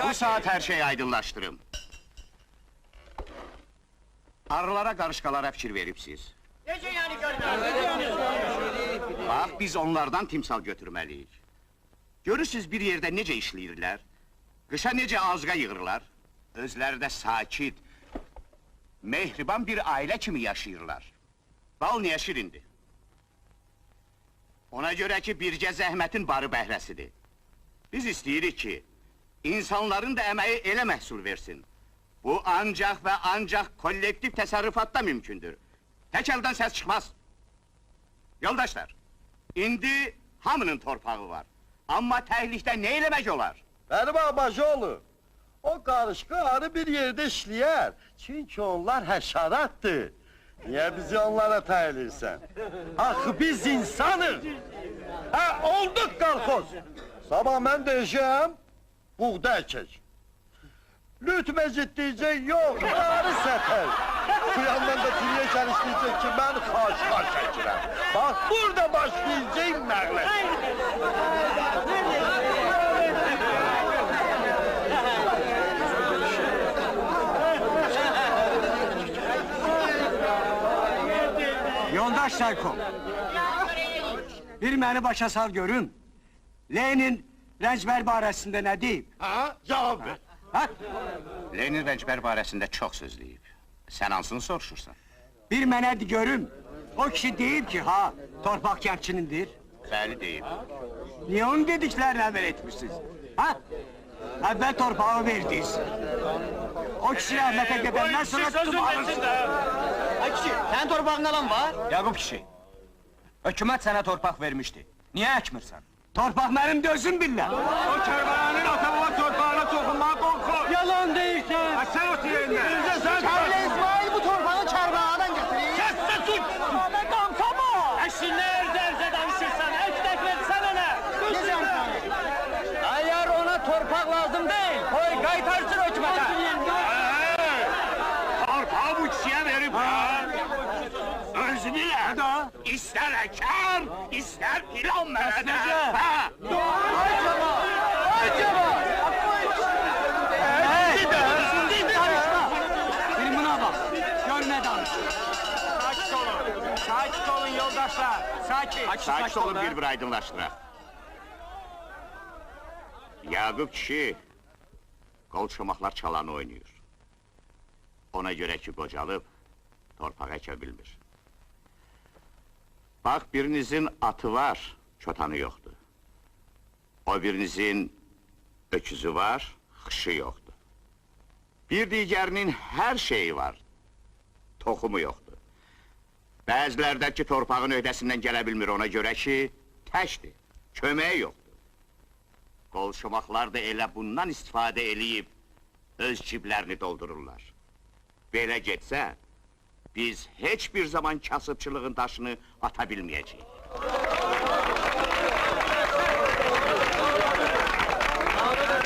Bu saat her şeyi aydınlaştırım. Arılara, qarışqalara fikir veribsiz. Necə yəni görmüyorsunuz? Bax, biz onlardan timsal götürməliyik. Görürsünüz bir yerdə necə işləyirlər? Qışa necə azğa yığırlar? Özləri də sakit, mehriban bir ailə kimi yaşayırlar. Bal niyə şirindir? Ona görə ki, bircə zəhmətin barı bəhrəsidir. Biz istəyirik ki, insanların da əməyi elə məhsul versin. Bu ancaq və ancaq kollektiv təsərrüfatda mümkündür. Tək əldən səs çıxmaz. Yoldaşlar, indi hamının torpağı var. Amma təhlikdə nə eləmək olar? Mənim Ağbaşoğlu, o qarışqaları bir yerdə işləyər. Çünki onlar həşaratdır. Niyə bizi onlara təyilirsən? Axı biz insanıq! Hə, olduq qalxoz! Sabah mən deyəcəm, buğda əkək. Lüt məcid deyəcək, yox, yarı sətər. Bu yandan da tiriyə gəlişləyəcək ki, mən xaş çəkirəm. Bax, burada başlayacaq məqlət. Yoldaş Sayko, bir məni başa sal görüm. Lenin rəncbər barəsində nə deyib? Ha, cavab ver. Ha? Lenin rəncbər barəsində çox söz deyib. Sən hansını soruşursan? Bir mənə de görüm. O kişi deyib ki, ha, torpaq kəndçinindir. Bəli deyib. Niyə onun dediklərini əməl etmişsiniz? Ha? Əvvəl torpağı verdiniz. O kişi rəhmətə gedəndən sonra tutum alırsınız. Ay kişi, sənin torpağın alan var? Yaqub kişi, hökumət sənə torpaq vermişdi. Niyə əkmirsən? Torpaq mənim də özüm billər. O Kərbəlanın atalıq torpağına toxunmağa qorxur. Yalan deyirsən. Sən o tiyəndə. Kərlə İsmail bu torpağı Kərbaladan getirir. Kəssə tut! Qamsama! Əşinlər dərsə danışırsan, əkdək versən ona! Necə yəni? Əgər ona torpaq lazım deyil, koy qaytarsın hökumətə! Torpağı bu kişiyə verib ha! Özü bilər! İstər əkər, istər ilan mənə də! Ay cəmat! Ay cəmat! Bir buna bax, gör nə danışır. Sakit olun yoldaşlar, sakit! Sakit olun bir aydınlaşdıraq. Yaqub kişi, qol çomaklar çalanı oynayır. Ona görə ki, qocalıb, torpaq əkə bilmir. Bax, birinizin atı var, çotanı yoxdur. O birinizin öküzü var, xışı yoxdur. Bir digərinin hər şeyi var, toxumu yoxdur. Bəzilərdəki torpağın öhdəsindən gələ bilmir ona görə ki, təkdir, köməyi yoxdur. Qolşomaklar da elə bundan istifadə eləyib, öz ciblərini doldururlar. Belə getsə, biz heç bir zaman kasıbçılığın daşını ata bilməyəcəyik.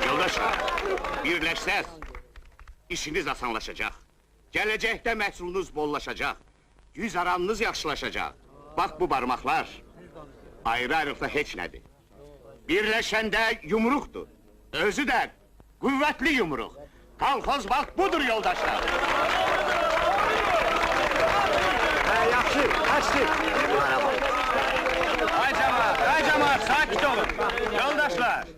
Yoldaşlar, birləşsəz, işiniz asanlaşacaq. Gələcəkdə məhsulunuz bollaşacaq. Yüz aranınız yaxşılaşacaq. Bax bu barmaqlar, ayrı-ayrılıqda heç nədir. Birləşəndə yumruqdur. Özü də qüvvətli yumruq. Kolxoz bax budur yoldaşlar. Yaxşı, həşdir. Ay cəmat, sakit olun! Yoldaşlar!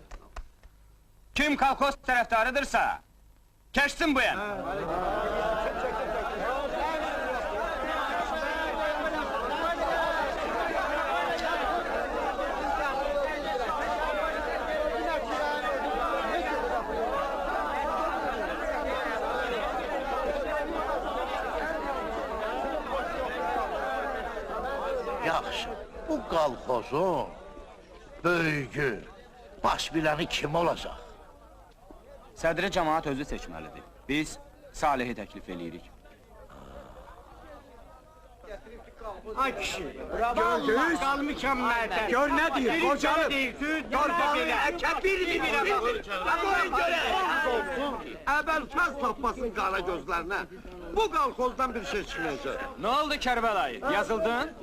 Kim kolxoz tərəfdarıdırsa, keçsin bu yana! Yaxşı, bu qalxozun böyüyü, baş biləni kim olacaq? Sədri cəmaat özü seçməlidir. Biz Salihi təklif eləyirik. Ay kişi, gördünüz? Mükəmməldir. Gör nə deyir, qocanı deyir, torpağı əkə bir-birə baxır. Qoyun görək! Əvvəlkəz tapmasın qara gözlərinə. Bu qalxozdan bir şey çıxmayacaq. Nə oldu Kərbəlayı, yazıldın?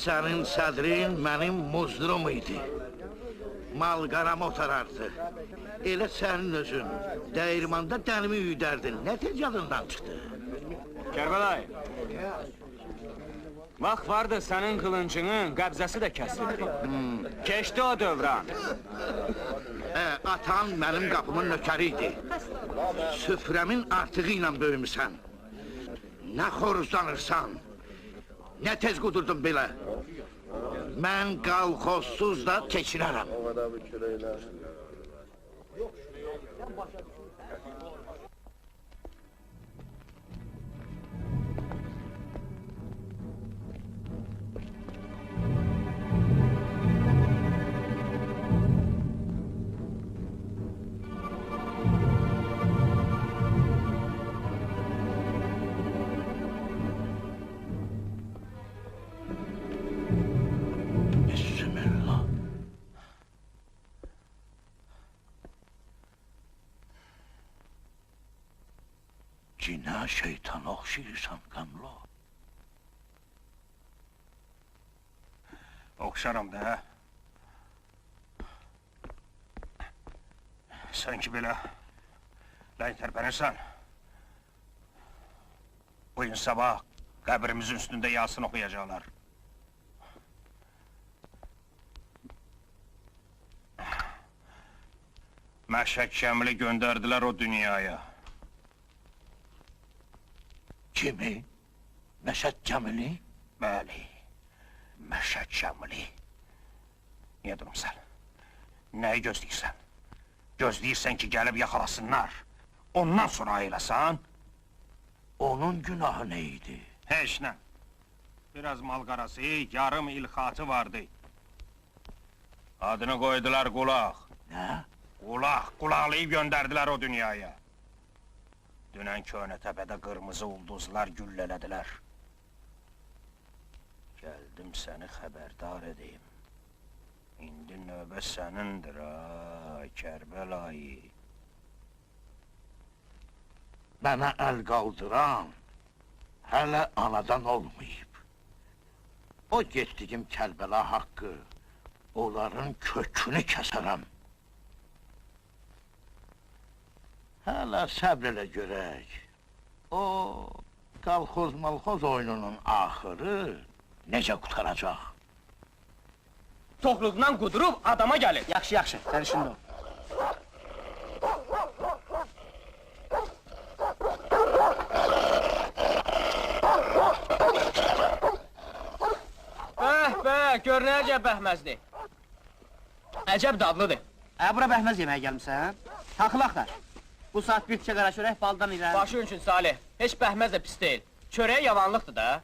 Sənin sədrin mənim muzdurum idi. Mal-qara motarardı. Elə sənin özün dəyirmanda dənimi üydərdin. Nə tez yadından çıxdı? Kərbəlayı. Vaxt vardı sənin qılıncının qəbzəsi də kəsildi. Keçdi o dövran. Atan mənim qapımın nökəri idi. Süfrəmin artığı ilə böyümüsən. Nə xoruzlanırsan, nə tez qudurdun belə. Mən qalxozsuz da keçinərəm. Cinə şeytana oxşayırsan, Qəmlo. Oxşaram da. Sən ki belə lay tərpənirsən. Bugün sabah qəbrimizin üstündə Yasin oxuyacaqlar. Məşhək Şəmili göndərdilər o dünyaya. Kimi? Məşəd Cəmili? Bəli, Məşhək Şəmili. Niyə durmuşsan? Nəyi gözləyirsən? Gözləyirsən ki, gəlib yaxalasınlar. Ondan sonra ayılasan? Onun günahı nə idi? Heç nə. Biraz malqarası, yarım ilxatı vardı. Adını qoydular Qulaq. Nə? Qulaq, qulaqlayıb göndərdilər o dünyaya. Dünən köhnə təpədə qırmızı ulduzlar güllələdilər. Gəldim səni xəbərdar edeyim. İndi növbə sənindir, Kərbəlayı. Mənə əl qaldıran hələ anadan olmayıb. O getdiyim Kərbəla haqqı, onların kökünü kəsərəm. Hələ səbr elə görək. O, qalxoz-malxoz oyununun axırı necə qutaracaq? Toxluqdan qudurub adama gəlir. Yaxşı, yaxşı, sən işində ol. Gör nə əcəb bəhməzdir. Əcəb dadlıdır. Bura bəhməz yeməyə gəlmişsən? Taxıl axtar. Bu saat bir tikə qara çörək baldan irəli. Başı üçün Salih, heç bəhməz də pis deyil. Çörək yavanlıqdır da.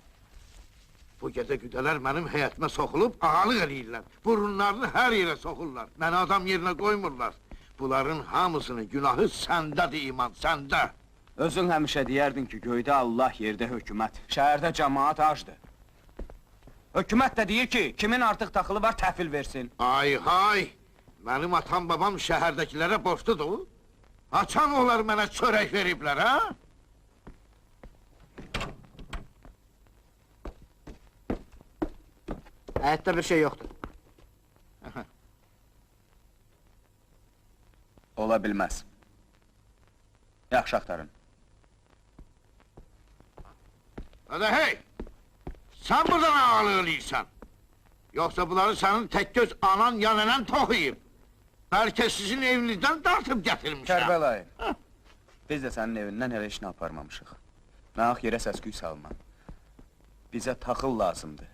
Bu gecə güdələr mənim həyətimə soxulub ağalıq eləyirlər. Burunlarını hər yerə soxurlar. Məni adam yerinə qoymurlar. Bunların hamısının günahı səndədir iman, səndə. Özün həmişə deyərdin ki, göydə Allah, yerdə hökumət. Şəhərdə cəmaat acdır. Hökumət də deyir ki, kimin artıq taxılı var təhvil versin. Ay hay! Mənim atam babam şəhərdəkilərə borcludur. Açan onlar mənə çörək veriblər, ha? Həyətdə bir şey yoxdur. Ola bilməz. Yaxşı axtarın. Hadi hey! Sən buradan ağalıq eləyirsən. Yoxsa bunları sənin tək göz anan yanınan toxuyub. Bəlkə sizin evinizdən dartıb gətirmişəm. Kərbəlayı, biz də sənin evindən hələ işini aparmamışıq. Naq yerə səsküy salma. Bizə taxıl lazımdır.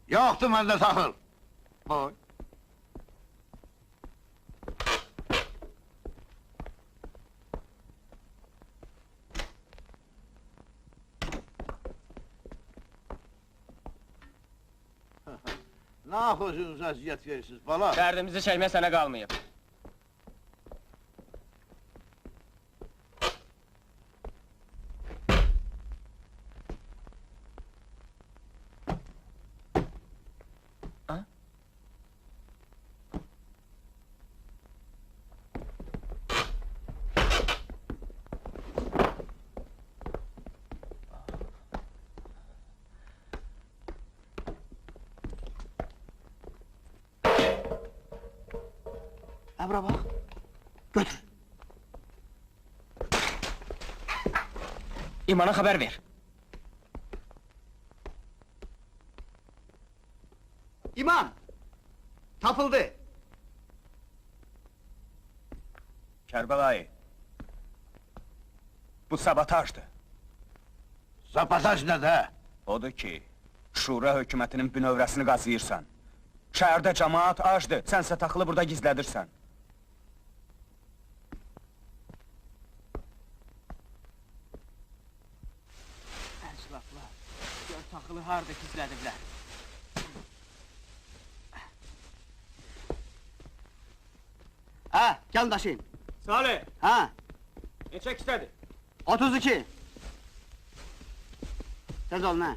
Yoxdur məndə taxıl. Boy. Nə özünüz əziyyət verirsiniz, bala? Dərdimizi çəkmək sənə qalmayıb. Ha bura bax. Götür. İmana xəbər ver. İmam! Tapıldı. Kərbəlayı. Bu sabotajdır. Sabotaj nə də? Odur ki, Şura hökumətinin bünövrəsini qazıyırsan. Şəhərdə cəmaat acdır, sənsə taxılı burada gizlədirsən. Əclaflar, gör taxılı harda gizlədiblər. Ha, gəlin daşıyın. Salih, Ha, neçə istədi? 32. Tez olun ha.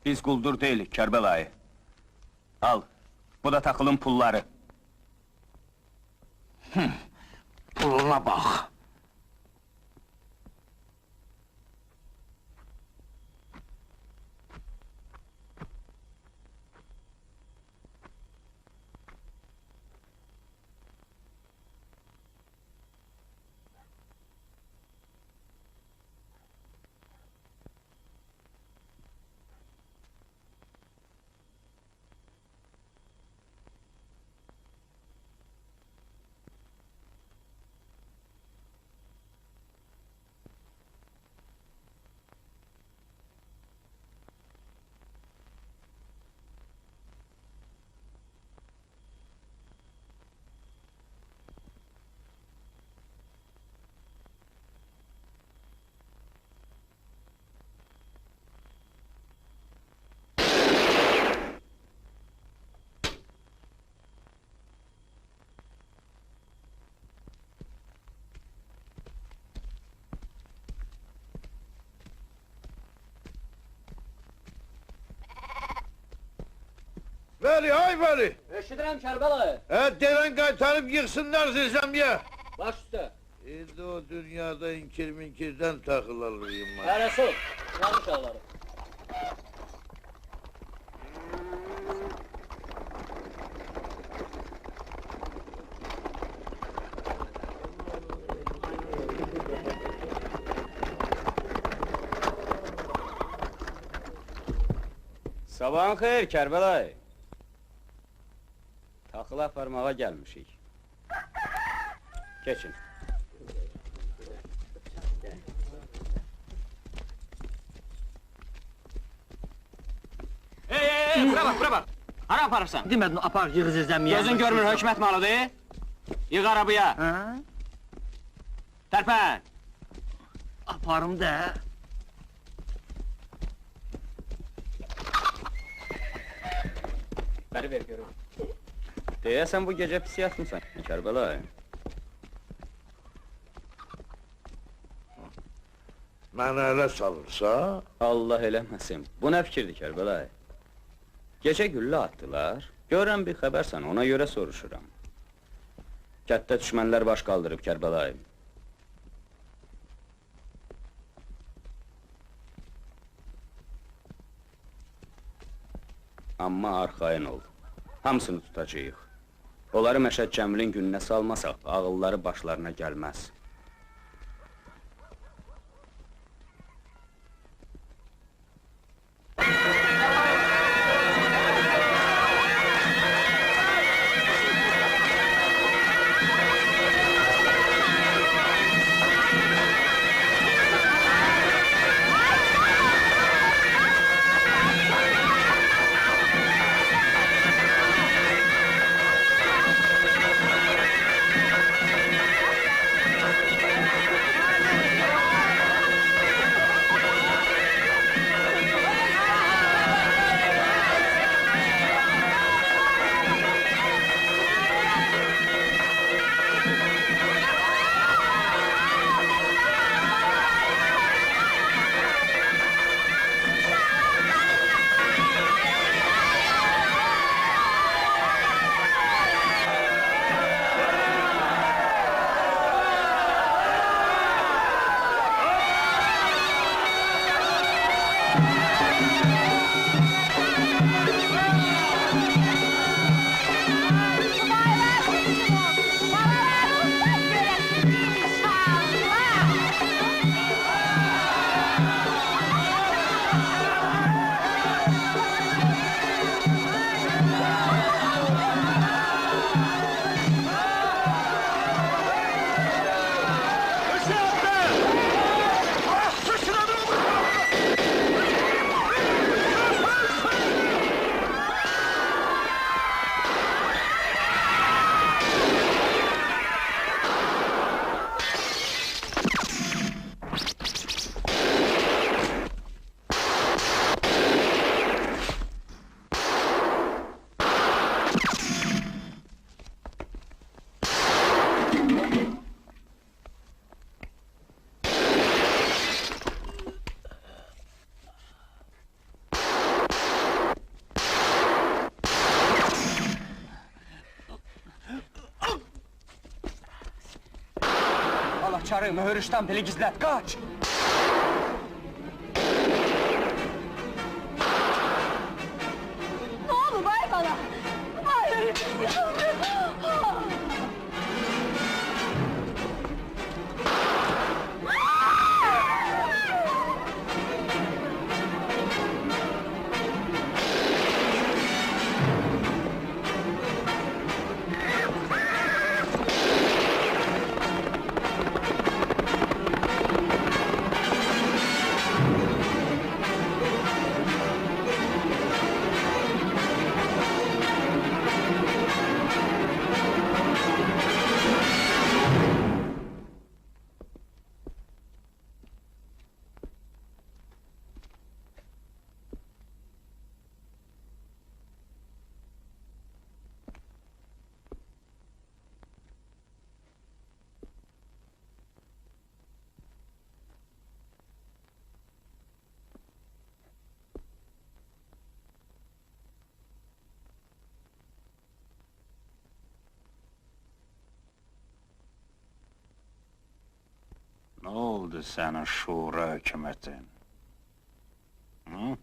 Biz quldur deyilik, Kərbəlayı. Al, bu da taxılın pulları. Puluna bax. Veli, ay Veli! Eşidirəm Kərbəlayı. Devən qaytarıb yıxsınlar zirzəmiyə! Baş üstə. İndi o dünyada inkir-minkirdən taxılalıyım mən. Hərəsi ol. Yanlış ağları. Sabahın xeyir, Kərbəlayı. Taxılı aparmağa gəlmişik. Keçin. Bura bax, bura bax. Hara aparırsan? Demədin apar yığız izləməyə. Gözün görmür hökumət malıdır. Yığ arabaya. Ha? Tərpən. Aparım da. Bəri ver görüm. Deyəsən bu gecə pis yatmısan, Kərbəlayı. Mənə ələ salırsa, Allah eləməsin. Bu nə fikirdir, Kərbəlayı? Gecə güllə atdılar. Görən bir xəbərsən, ona görə soruşuram. Kətdə düşmənlər baş qaldırıb, Kərbəlayı. Amma arxayın ol. Hamısını tutacağıq. Onları Məşəd Cəmilin gününə salmasaq, ağılları başlarına gəlməz. içeri, mühür ştampeli gizlet, kaç! Ne oldu bay bana? Hayır. Ne oldu senin şura hükümetin? Hı?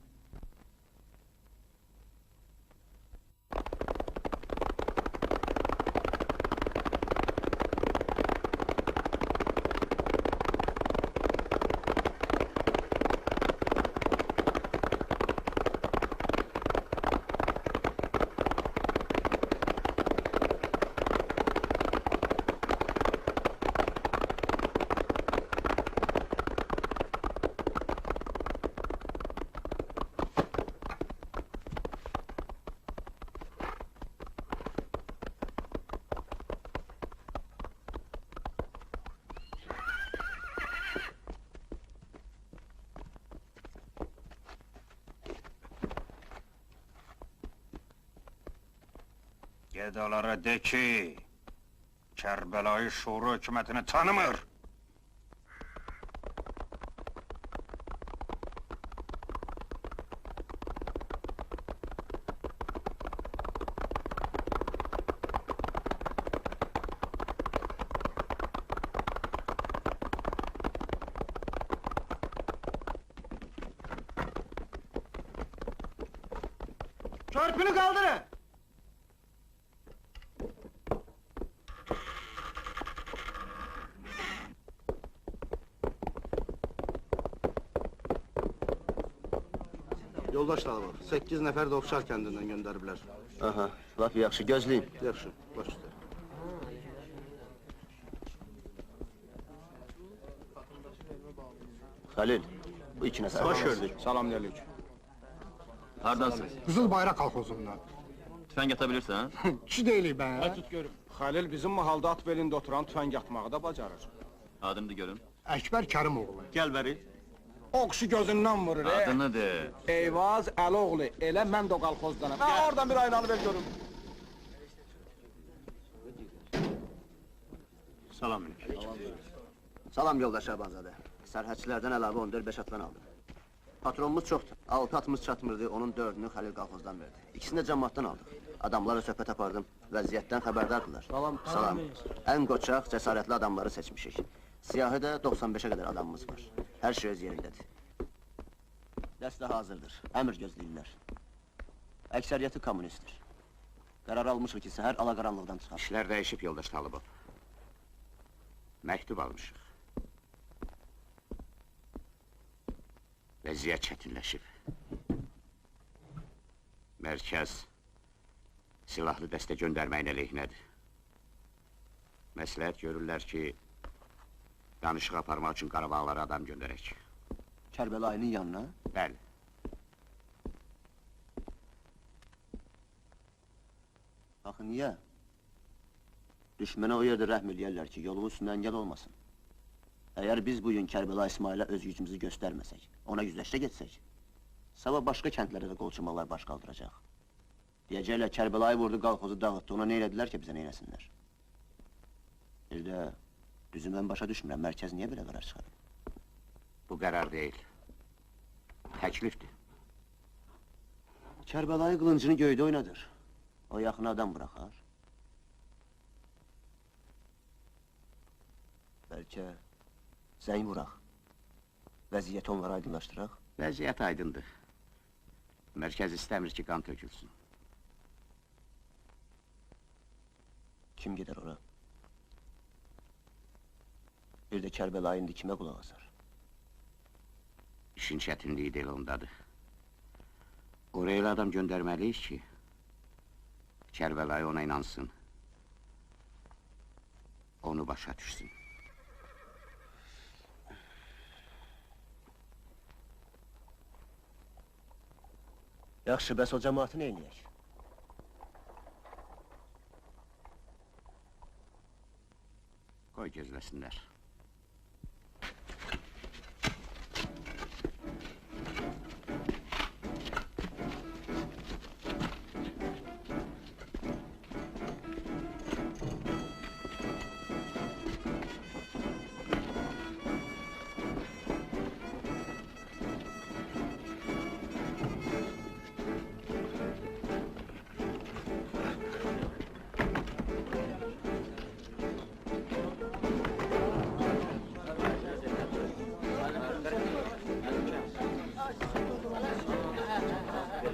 Ged onlara de ki, Kərbəlayı Şura hükümetini tanımır. Çarpını kaldırın! Yoldaşlar var. 8 nəfər də Oxşar kəndindən göndəriblər. Aha, laf yaxşı, gözləyin. Yaxşı, baş üstə. Xəlil, bu iki nəfər. Baş gördük. Salamünaleyküm. Hardansın? Qızıl Bayraq kolxozundan. Tüfəng atabilirsən? Kişi deyilik ben ya. Xəlil bizim mahalda at belində oturan tüfəng atmağı da bacarır. Adını görüm. Əkbər Kərimoğlu. Gəl bəri. O kişi gözündən vurur, Adını de. Eyvaz Əloğlu, elə mən də o qalxozdanam. Ha, oradan bir aynalı ver görüm. Salam. Salam yoldaş Şabanzadə. Sərhədçilərdən əlavə 14-5 atlan aldım. Patronumuz çoxdur. 6 atımız çatmırdı, onun 4-ünü Xəlil qalxozdan verdi. İkisini də cəmaatdan aldıq. Adamlarla söhbət apardım, vəziyyətdən xəbərdardırlar. Salam. Ən qoçaq, cəsarətli adamları seçmişik. Siyahı da 95-ə qədər adamımız var. Hər şey öz yerindədir. Dəstə hazırdır, əmr gözləyirlər. Əksəriyyəti kommunistdir. Qərar almışıq ki, səhər alaqaranlıqdan çıxar. İşlər dəyişib yoldaş Talıbov. Məktub almışıq. Vəziyyət çətinləşib. Mərkəz silahlı dəstə göndərməyin əleyhinədir. Məsləhət görürlər ki, danışıq aparmaq üçün Qarabağlara adam göndərək. Kərbəlayının yanına? Bəli. Axı, niyə? Düşmənə o yerdə rəhm eləyərlər ki, yolun üstündə əngəl olmasın. Əgər biz bugün Kərbəla İsmailə öz gücümüzü göstərməsək, ona yüzləşdə getsək, sabah başqa kəndlərə də qolçumalar baş qaldıracaq. Deyəcəklər, Kərbəlayı vurdu, qalxozu dağıtdı, ona neylədilər ki, bizə neyləsinlər? Bir də, düzü mən başa düşmürəm, mərkəz niyə belə qərar çıxarır? Bu qərar deyil. Təklifdir. Kərbəlayı qılıncını göydə oynadır. O yaxın adam buraxar. Bəlkə Zəng vuraq. Vəziyyəti onlara aydınlaşdıraq. Vəziyyət aydındır. Mərkəz istəmir ki, qan tökülsün. Kim gedər ora? Bir də Kərbəlayı indi kimə qulaq asar? İşin çətinliyi də elə ondadır. Oraya elə adam göndərməliyik ki, Kərbəlayı ona inansın. Onu başa düşsün. Yaxşı, bəs o cəmaatı nə eləyək? Qoy gözləsinlər.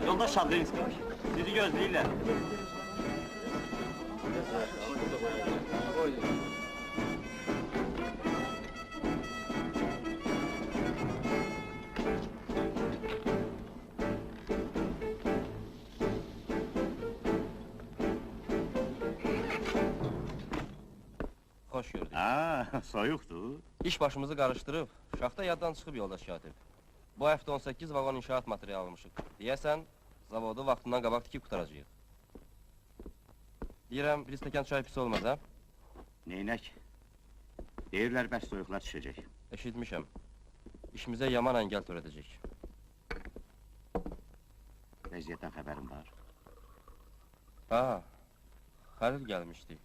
Yoldaş Şadrinski, sizi gözləyirlər. Xoş gördük. Soyuqdur. İş başımızı qarışdırıb, şaxta yaddan çıxıb yoldaş katib. Bu həftə 18 vaqon inşaat materialı almışıq. Deyəsən, zavodu vaxtından qabaq tikib qutaracağıq. Deyirəm, bir stəkan çay pis olmaz, hə? Neynək? Deyirlər, bəs soyuqlar düşəcək. Eşitmişəm. İşimizə yaman əngəl törədəcək. Vəziyyətdən xəbərim var. Ha, Xəlil gəlmişdi.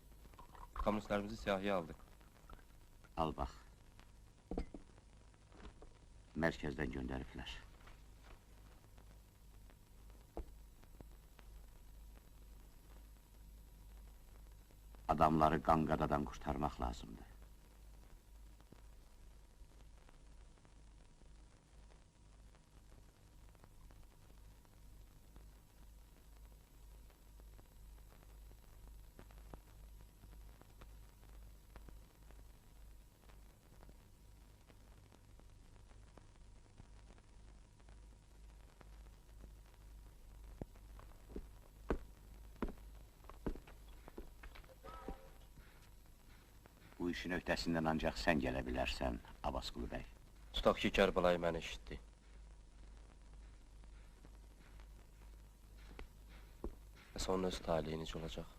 Kommunistlərimizi siyahıya aldıq. Al bax. Mərkəzdən göndəriblər. Adamları qanqadadan qurtarmaq lazımdır. Bu işin öhdəsindən ancaq sən gələ bilərsən, Abbasqulu bəy. Tutaq ki, Kərbəlayı məni eşitdi. Bəs onun öz taliyi necə olacaq?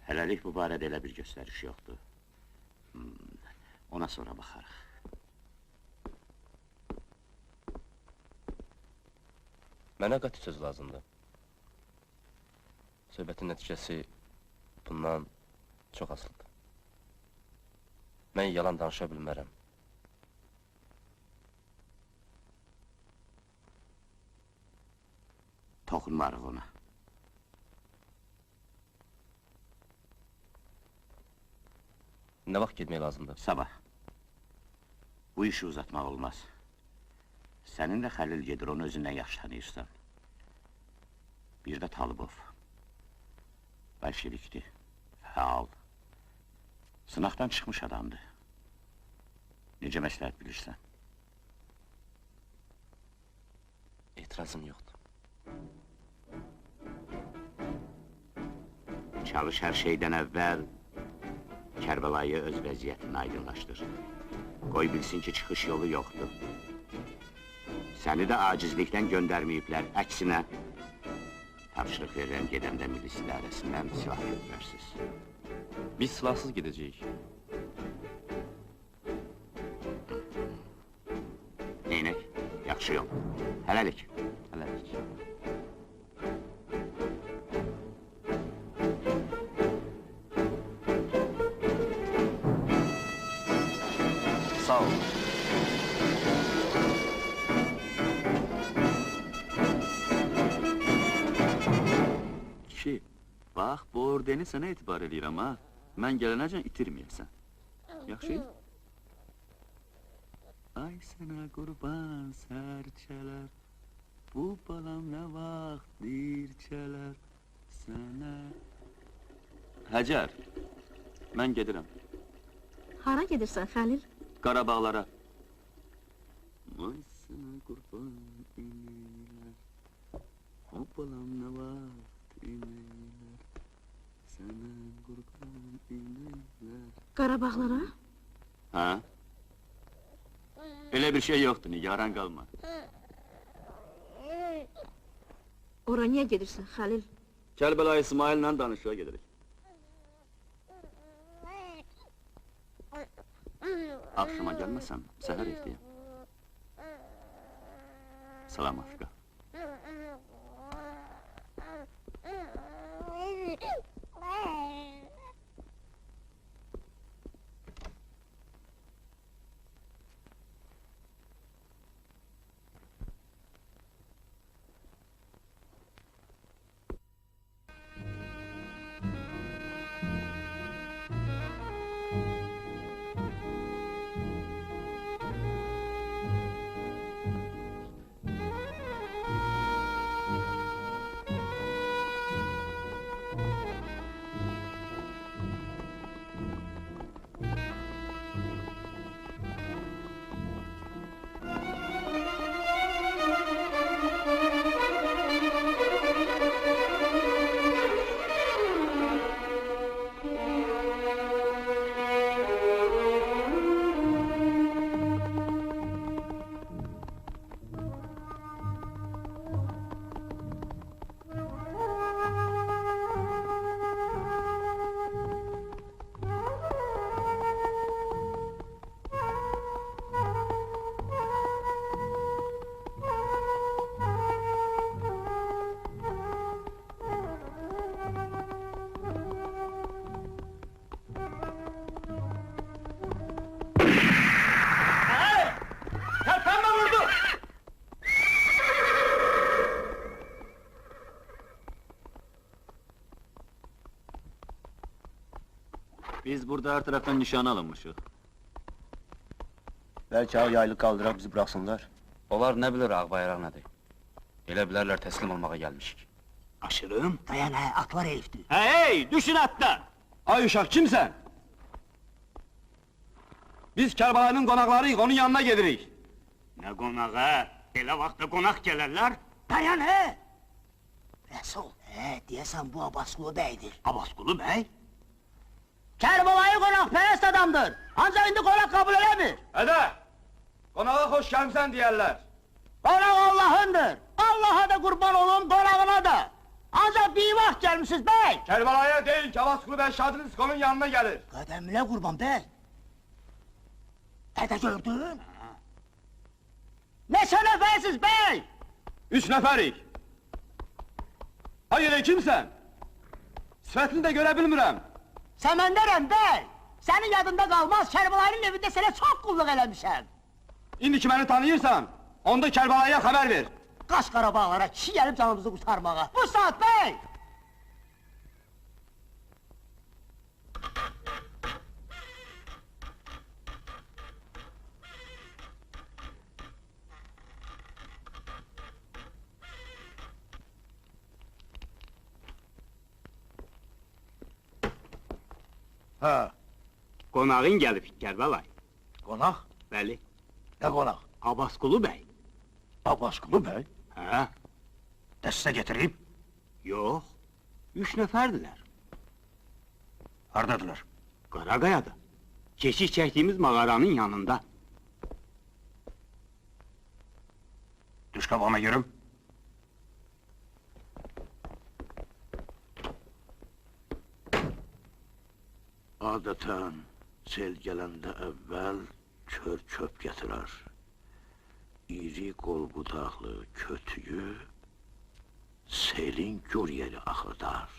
Hələlik bu barədə elə bir göstəriş yoxdur. Ona sonra baxarıq. Mənə qəti söz lazımdır. Söhbətin nəticəsi bundan çox asılıdır. Mən yalan danışa bilmərəm. Toxunmarıq ona. Nə vaxt getmək lazımdır? Sabah. Bu işi uzatmaq olmaz. Sənin də Xəlil gedir, onu özündən yaxşı tanıyırsan. Bir də Talıbov. Bolşevikdir, fəal. Sınaqdan çıxmış adamdır. Necə məsləhət bilirsən? İtirazım yoxdur. Çalış hər şeydən əvvəl Kərbəlayı öz vəziyyətini aydınlaşdır. Qoy bilsin ki, çıxış yolu yoxdur. Səni də acizlikdən göndərməyiblər, əksinə tapşırıq verirəm gedəndə milis idarəsindən silah götürərsiniz. Biz silahsız gedəcəyik. Neynək? Yaxşı yol. Hələlik. Hələlik. Sağ ol. Kişi, bax, bu ordeni sənə etibar edirəm, ha? Mən gələnəcən itirməyəsən. Yaxşı? Ay sana kurban serçeler, bu balam ne vaxt dirçeler sana. Həcər, mən gedirəm. Hara gedirsən Xəlil? Qarabağlara. Ay sana kurban ineyler, bu balam ne vaxt ineyler sana kurban ineyler. Qarabağlara? Ha? Elə bir şey yoxdur, nigaran qalma. Ora niyə gedirsən Xəlil? Kərbəlayı İsmail'lə danışığa gedirik. Akşama gəlməsəm, səhər ekləyəm. Salam Afrika. Biz burada her taraftan nişan alınmışıq. Belki ağ yaylı kaldırıp bizi bıraksınlar. Onlar ne bilir ağ bayraq nədir? Elə bilərlər təslim olmağa gəlmişik. Aşırım. Dayan ha, at var herifdir. Hey, düşün atdan! Ay uşaq, kimsən? Biz Kərbalayının qonaqlarıyıq, onun yanına gedirik. Ne qonağı? Elə vaxtda qonaq gələrlər. Dayan he! Resul, deyəsən bu Abbasqulu bəydir. Abbasqulu bəy? Kərbalayı qonaqpərəst adamdır. Ancaq indi qonaq kabul eləmir. Ədə, qonağa xoş gəlmsən deyərlər. Qonaq Allah'ındır. Allah'a da qurban olun, qonağına da. Ancaq bir vaxt gəlmişsiniz bəy. Kərbalaya deyil ki, Abbasqulu bəy Şadınıskonun yanına gəlir. Qədəmlə qurban bəy. Dədə gördün? Neçə nəfərsiz bəy? 3 nəfərik. Hayır, kimsən? Sifətini də görə bilmirəm. Səməndərəm bəy. Sənin yadında qalmaz, Kərbalayının evində sənə çox qulluq eləmişəm. İndi ki məni tanıyırsan, onda Kərbalaya xəbər ver. Qaş Qarabağlara, kişi gəlib canımızı qurtarmağa. Bu saat bəy! Ha, Qonağın gəlib, Kərbəlay. qonaq? Bəli, Ne qonaq? Abbasqulu bəy. Abbasqulu bəy. Hə? Dəstə getirib. Yox, 3 nəfərdilər. Hardadılar? Qaraqayada. Keşik çəkdiyimiz mağaranın yanında. Düş qabağıma görüm. Adətən sel gələndə əvvəl kör çöp gətirər. İri qol budaqlı kötüyü selin gür yeri axıdar.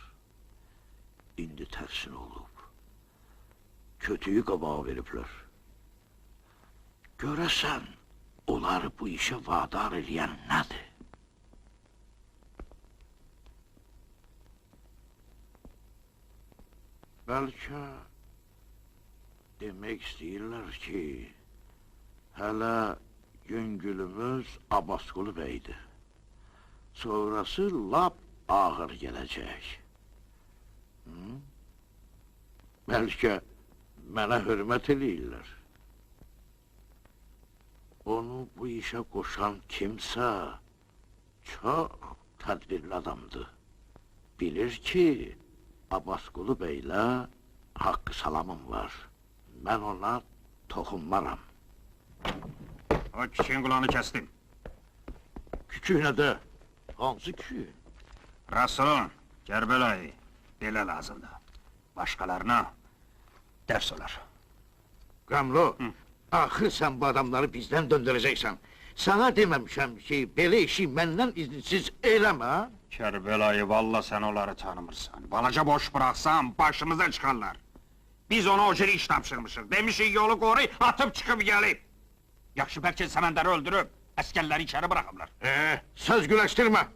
İndi tərsin olub. Kötüyü qabağa veriblər. Görəsən, onları bu işə vadar eləyən nədir? Bəlkə demək istəyirlər ki, Hələ yüngülümüz Abbasqulu bəydir. Sonrası lap ağır gələcək. Bəlkə mənə hörmət eləyirlər. Onu bu işə qoşan kimsə çox tədbirli adamdır. Bilir ki, Abbasqulu bəylə haqqı salamım var. Mən ona toxunmaram. O kişinin kulağını kestim. Küküyünə də. Hansı küküyü? Rasulun, Kərbəlayı, belə lazımdır. Başqalarına dərs olar. Qəmlo, axı sən bu adamları bizdən döndürəcəksən. Sana deməmişəm ki, belə işi məndən izinsiz eləmə. Kərbəlayı, valla sən onları tanımırsan. Balaca boş bıraxsan, başımıza çıxarlar. Biz ona o cür iş tapşırmışıq. Demişik yolu qoru, atıb çıxıb gəlib. Yaxşı, bəlkə Səməndəri öldürüb, əskərləri içəri bıraxıblar. Söz güləşdirmə.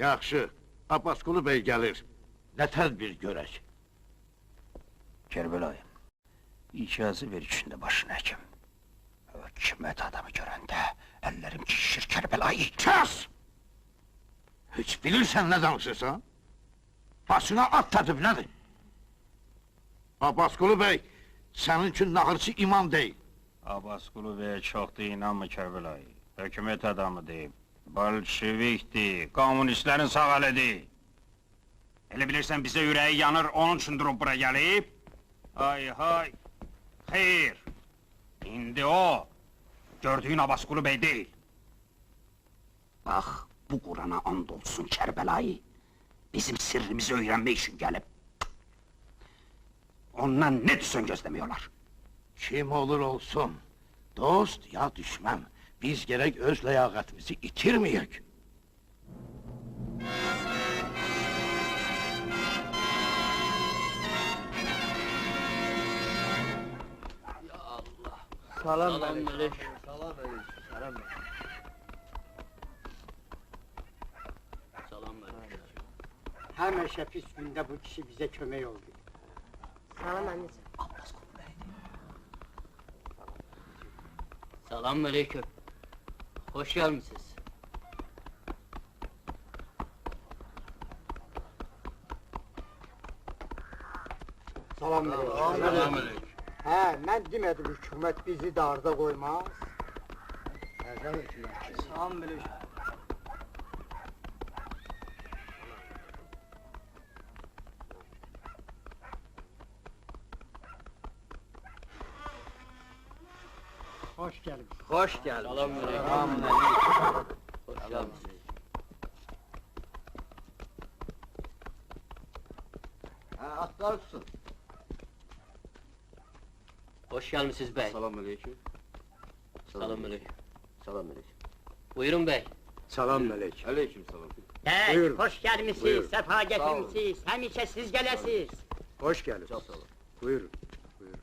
Yaxşı, Abbasqulu bəy gəlir. Nə tədbir görək? Kərbəlayı, icazə ver içində başını həkim. Hökumət adamı görəndə əllərim kişir Kərbəlayı. Kəs! Heç bilirsən nə danışırsan? Başına at tədib nədir? Abbasqulu bəy, sənin üçün nağırçı imam deyil. Abbasqulu bəyə çox da inanmı Kərbəlayı. Hökumət adamı deyib. Bolşevikdir, komünistlərin sağ əlidir. Elə bilirsən bizə ürəyi yanır, onun üçün durub bura gəlib? Hay hay! Xeyr! İndi o, gördüyün Abbasqulu bəy deyil. Bax, bu Qurana and olsun Kərbəlayı. Bizim sirrimizi öyrənmək üçün gəlib. Ondan ne düşsün gözlemiyorlar. Kim olur olsun, dost ya düşmən, biz gerek öz ləyaqətimizi itirməyək. Salam aleyküm. Həmişə pis gündə bu kişi bizə kömək oldu. Salam anneciğim. Selamünaleyküm. Hoş gelmişsiniz. Salam aleyküm. Hə, mən demədim hükümət bizi darda qoymaz. Salam aleyküm. Hoş geldin. Hoş geldin. Selamünaleyküm. Hoş gelmişsiniz. Atlar tutsun. Hoş gelmişsiniz bey. Selamünaleyküm. Selamünaleyküm. Selamünaleyküm. Buyurun bey. Selamünaleyküm. Aleykümselam. Hey, Buyurun. hoş gelmişsiniz, Buyurun. sefa getirmişsiniz. Həmişə siz gələsiniz. Hoş geldiniz. Çok sağ olun. Buyurun. Buyurun.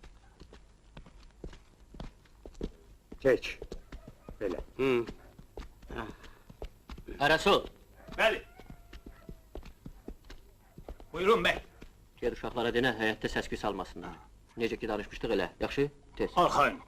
Geç. Böyle. Resul. Bəli. Buyurun bəy. Gel uşaqlara denə, həyətdə səsküy salmasınlar. Necə ki danışmışdıq elə, yaxşı? Tez. Arxayın.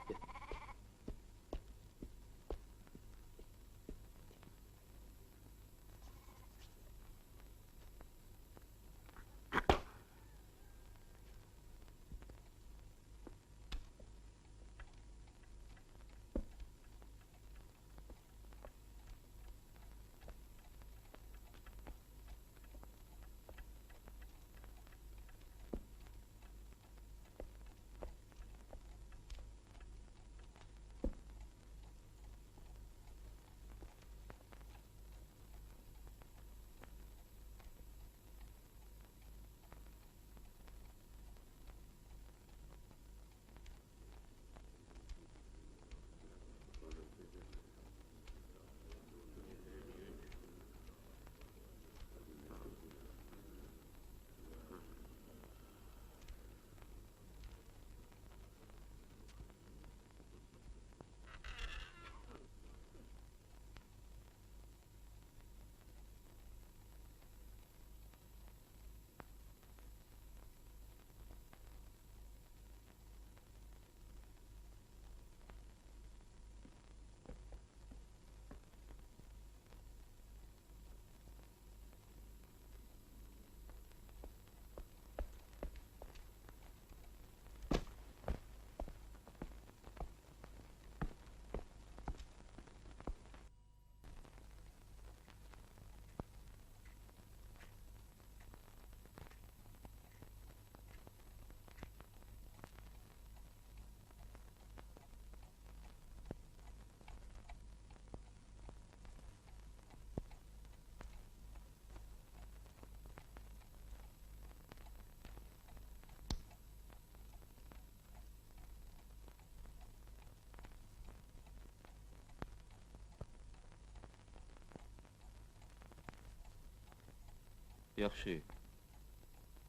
Yaxşı.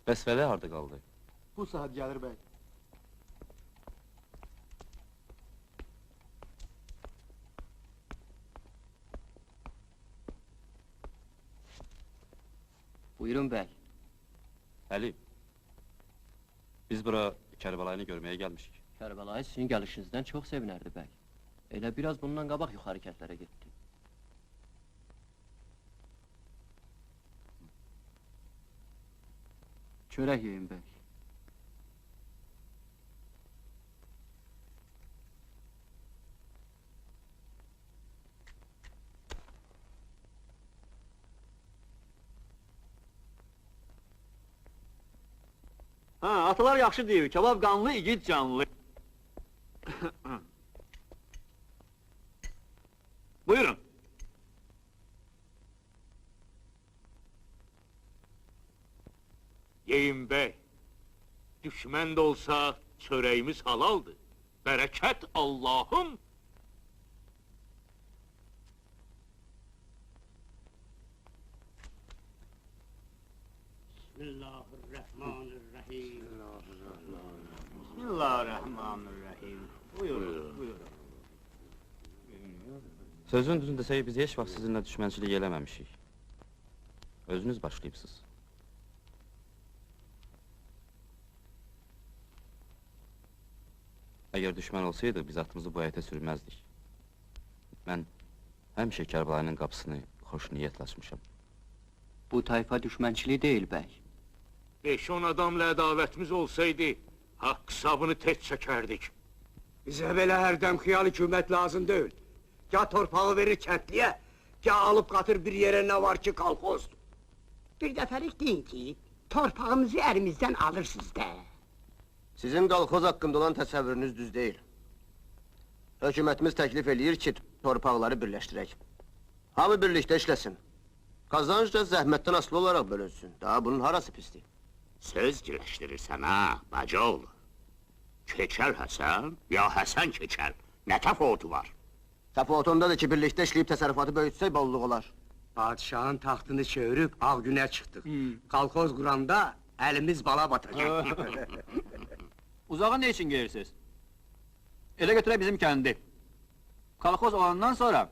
Bəs Vəli harda qaldı? Bu saat gelir bey. Buyurun bəy. Əli, biz bura Kərbəlayını görməyə gəlmişik. Kərbəlayı sizin gəlişinizdən çox sevinərdi bəy. Elə biraz bundan qabaq yuxarı kəndlərə getdi. Çörək yeyin bəy. Ha, atalar yaxşı deyir, kebab qanlı, igid canlı. Buyurun. Yeyin bey. Düşmən də olsa çörəyimiz halaldır. Bərəkət Allah'ım. Bismillahirrahmanirrahim. Bismillahirrahmanirrahim. Buyurun, buyurun. Sözün düzünü desək, biz heç vaxt sizinlə düşmənçilik eləməmişik. Özünüz başlayıbsınız. Əgər düşmən olsaydı, biz atımızı bu həyətə sürməzdik. Mən həmişə Kərbəlayının qapısını xoş niyyətlə açmışam. Bu tayfa düşmənçiliyi deyil bəy. 5-10 adamla ədavətimiz olsaydı, haqq hesabını tez çəkərdik. Bizə belə hərdən xiyal hükümət lazım deyil. Ya torpağı verir kəndliyə, ya alıp qatır bir yere ne var ki kalkozdur. Bir dəfəlik deyin ki, torpağımızı əlimizdən alırsınız da. Sizin qalxoz haqqında olan təsəvvürünüz düz deyil. Hökumətimiz təklif eləyir ki, torpaqları birləşdirək. Hamı birlikdə işləsin. Qazanc da zəhmətdən asılı olaraq bölünsün. Daha bunun harası pisdir? Söz güləşdirirsən ha, bacıoğlu. Keçəl Həsən, ya Həsən keçəl. Nə təfavütü var? Təfavütündadır ki, birlikdə işləyib təsərrüfatı böyütsək bolluk olar. Padişahın taxtını çevirip ağ günə çıxdıq. Kalkoz quranda elimiz bala batacaq. Uzağa ne için gelirsiniz? Ele götüre bizim kendi. Kalkoz olandan sonra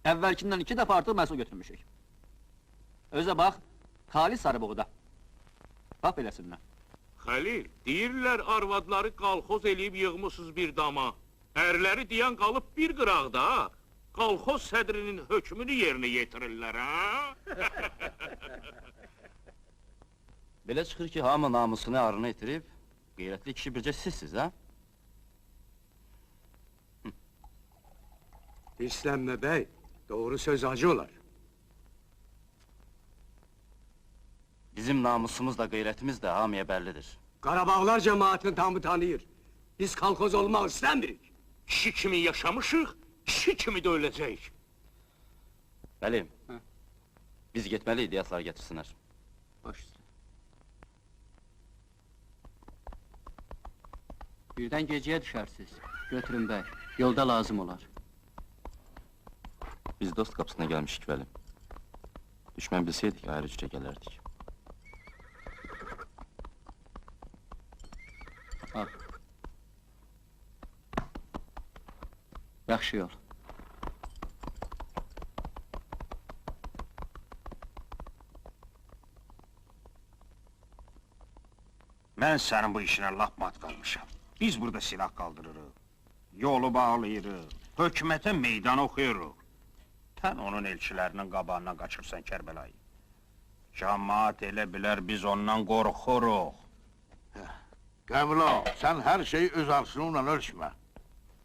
evvelkinden 2 defa artıq məhsul götürmüşük. Özə bax, Xalis Sarıboğda. Bax beləsindən. Xəlil, deyirlər arvadları qalxoz eləyib yığmışsınız bir dama. Ərləri deyən qalıb bir qıraqda, qalxoz sədrinin hökmünü yerinə yetirirlər, ha? Belə çıxır ki, hamı namusunu arını itirib, qeyrətli kişi bircə sizsiz, ha? İslenme bey, doğru söz acı olar. Bizim namusumuz da, qeyrətimiz də hamıya bəllidir. Qarabağlar cemaatini tamı tanıyır. Biz kalkoz olmaq istəmirik. Kişi kimi yaşamışıq, kişi kimi də öləcəyik. Bəli, biz getməli idiyatlar getirsinlər. Baş üstə. Birdən gecəyə düşərsiniz. Götürün bəy, yolda lazım olar. Biz dost qapısına gəlmişik Vəli. Düşmən bilsəydik, ayrı cürə gələrdik. Al. Yaxşı yol. Mən sənin bu işinə lap mat qalmışam. Biz burada silah qaldırırıq, yolu bağlayırıq, hökumətə meydan oxuyuruq. Sən onun elçilərinin qabağından qaçırsan Kərbəlayı. Cəmaat elə bilər biz ondan qorxuruq. Qəmlo, sən hər şeyi öz arşınınla ölçmə.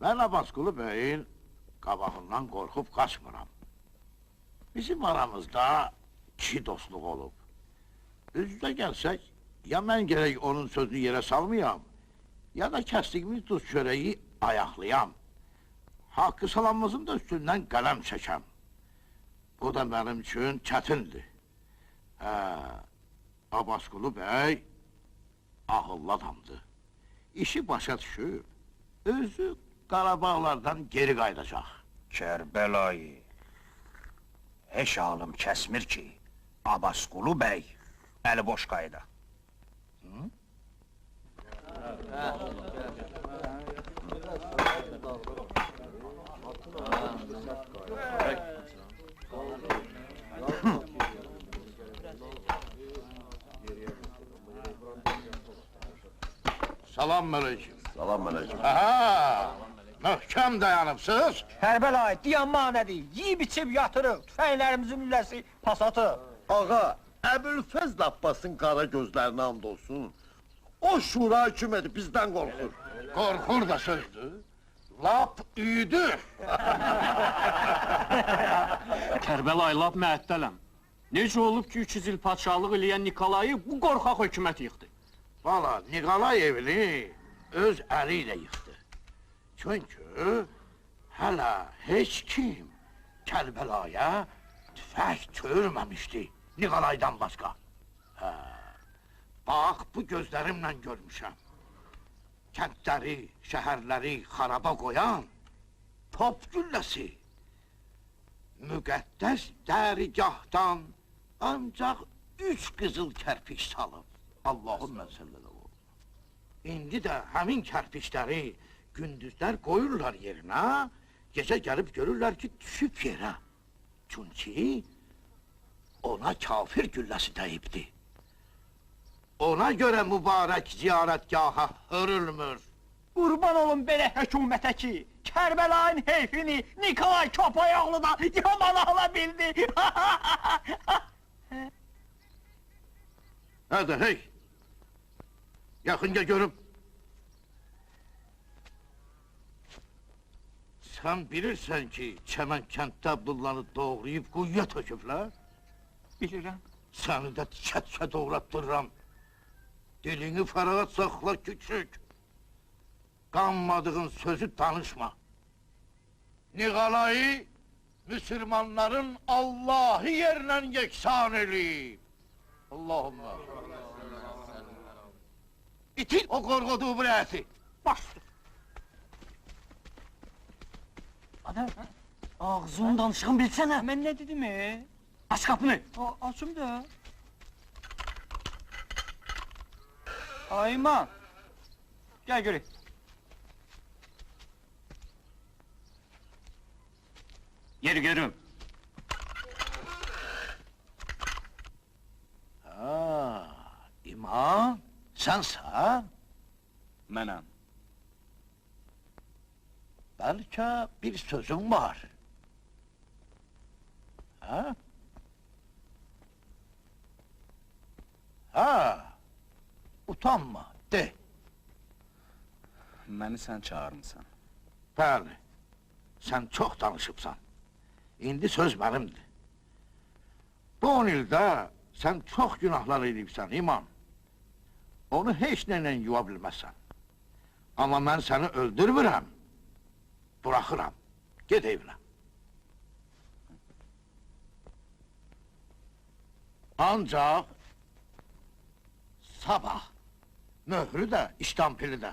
Mən Abbasqulu bəyin qabağından qorxub qaçmıram. Bizim aramızda 2 dostluq olub. Üzdə gəlsək, ya mən gərək onun sözünü yerə salmayam, ya da kəsdiyimiz duz çörəyi ayaqlayam. Haqqı salamımızın da üstündən qələm çəkəm. Bu da mənim üçün çətindir. Abbasqulu bəy ağıllı adamdır. İşi başa düşüb, özü Qarabağlardan geri qayıdacaq. Kərbəlayı, heç alım kəsmir ki, Abbasqulu bəy, əli boş qayda. Salam aleyküm. Salam aleyküm. Aha! Möhkəm dayanıbsınız. Kərbəlayı, dayanma nədir? Yiyib içib yatırıq, tüfənglərimizin lüləsi pasatı. Ağa, Əbülfəzl Abbasın qara gözlərinə and olsun. O şura hökuməti bizdən qorxur. Qorxur da sözdür. Lap üydür. Kərbəlayı, lap məəttələm. Necə olub ki, 300 il padşahlıq eləyən Nikolayı bu qorxaq hökumət yıxdı? Valla, Nikolay evini öz əli ilə yıxdı. Çünki hələ heç kim Kərbalaya tüfək çövürməmişdi Nikolaydan başqa. Bax, bu gözlərimlə görmüşəm. Kəndləri, şəhərləri xaraba qoyan top gülləsi. Müqəddəs dərgahdan ancaq 3 qızıl kərpiç salıb. Allahümme sallallahu. İndi də həmin kərpiçləri gündüzlər qoyurlar yerinə, gecə gəlib görürlər ki, düşüb yerə. Çünki ona kafir gülləsi dəyibdi. Ona görə mübarək ziyarətgaha hörülmür. Qurban olun belə hökumətə ki, Kərbəlayın heyfini Nikolay Köpəyoğlu da yaman ala bildi. Hadi hey! Yaxınca görüm. Sən bilirsən ki, Çəmən kənddə Abdullanı doğrayıb quyuya töküblər? Bilirəm. Səni də tikə-tikə doğratdırıram. Dilini fərağat saxla küçük. Qanmadığın sözü danışma. Niqalayı Müslümanların Allahı yerlə yeksan eləyib. Allahümme. İtil o qorğuduğu bürəti. Başdır. Ana, ağzını danışığın bilsənə. Mən nə dedim Aç qapını. Açım da. Ayman. Gəl görək. Yeri görüm. İmam, sənsən? Mənəm. Bəlkə bir sözün var. Ha? Utanma, de. Məni sən çağırmısan. Bəli, sən çox danışıbsan. İndi söz mənimdir. Bu 10 ildə sən çox günahlar edibsən, imam. Onu heç nəylə yuva bilməzsən. Amma mən səni öldürmürəm. Bıraxıram. Get evinə. Ancaq sabah möhrü də, iştampili də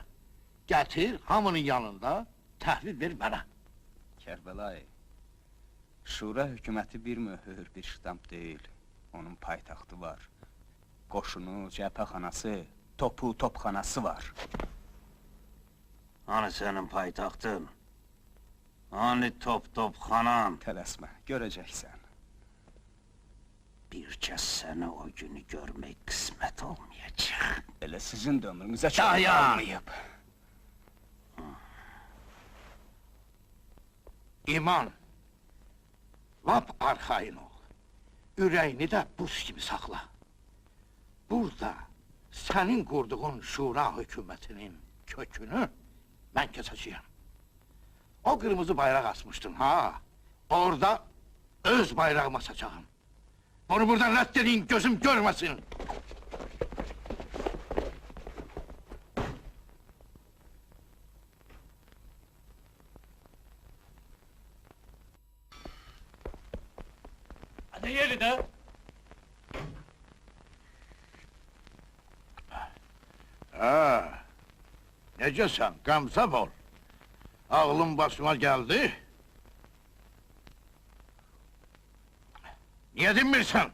gətir hamının yanında təhvil ver mənə. Kərbəlayı, Şura hökuməti bir möhür, bir ştamp deyil. Onun paytaxtı var. Qoşunu, cəbhəxanası, topu, topxanası var. Hani sənin paytaxtın? Hani topxanan? Tələsmə, görəcəksən. Bir kəs səni o günü görmək qismət olmayacaq. Elə sizin də ömrünüzə çox Dayan! olmayıb. İman, lap arxayın ol. Ürəyini də buz kimi saxla. Burada sənin qurduğun şura hökumətinin kökünü mən kəsəcəyəm. O qırmızı bayraq asmışdın, ha? Orada öz bayrağımı asacağım. Onu buradan rədd edin, gözüm görməsin. Hadi yeri də. Necəsən, qəmzəb ol. Ağlım başıma gəldi. Niyə dinmirsən?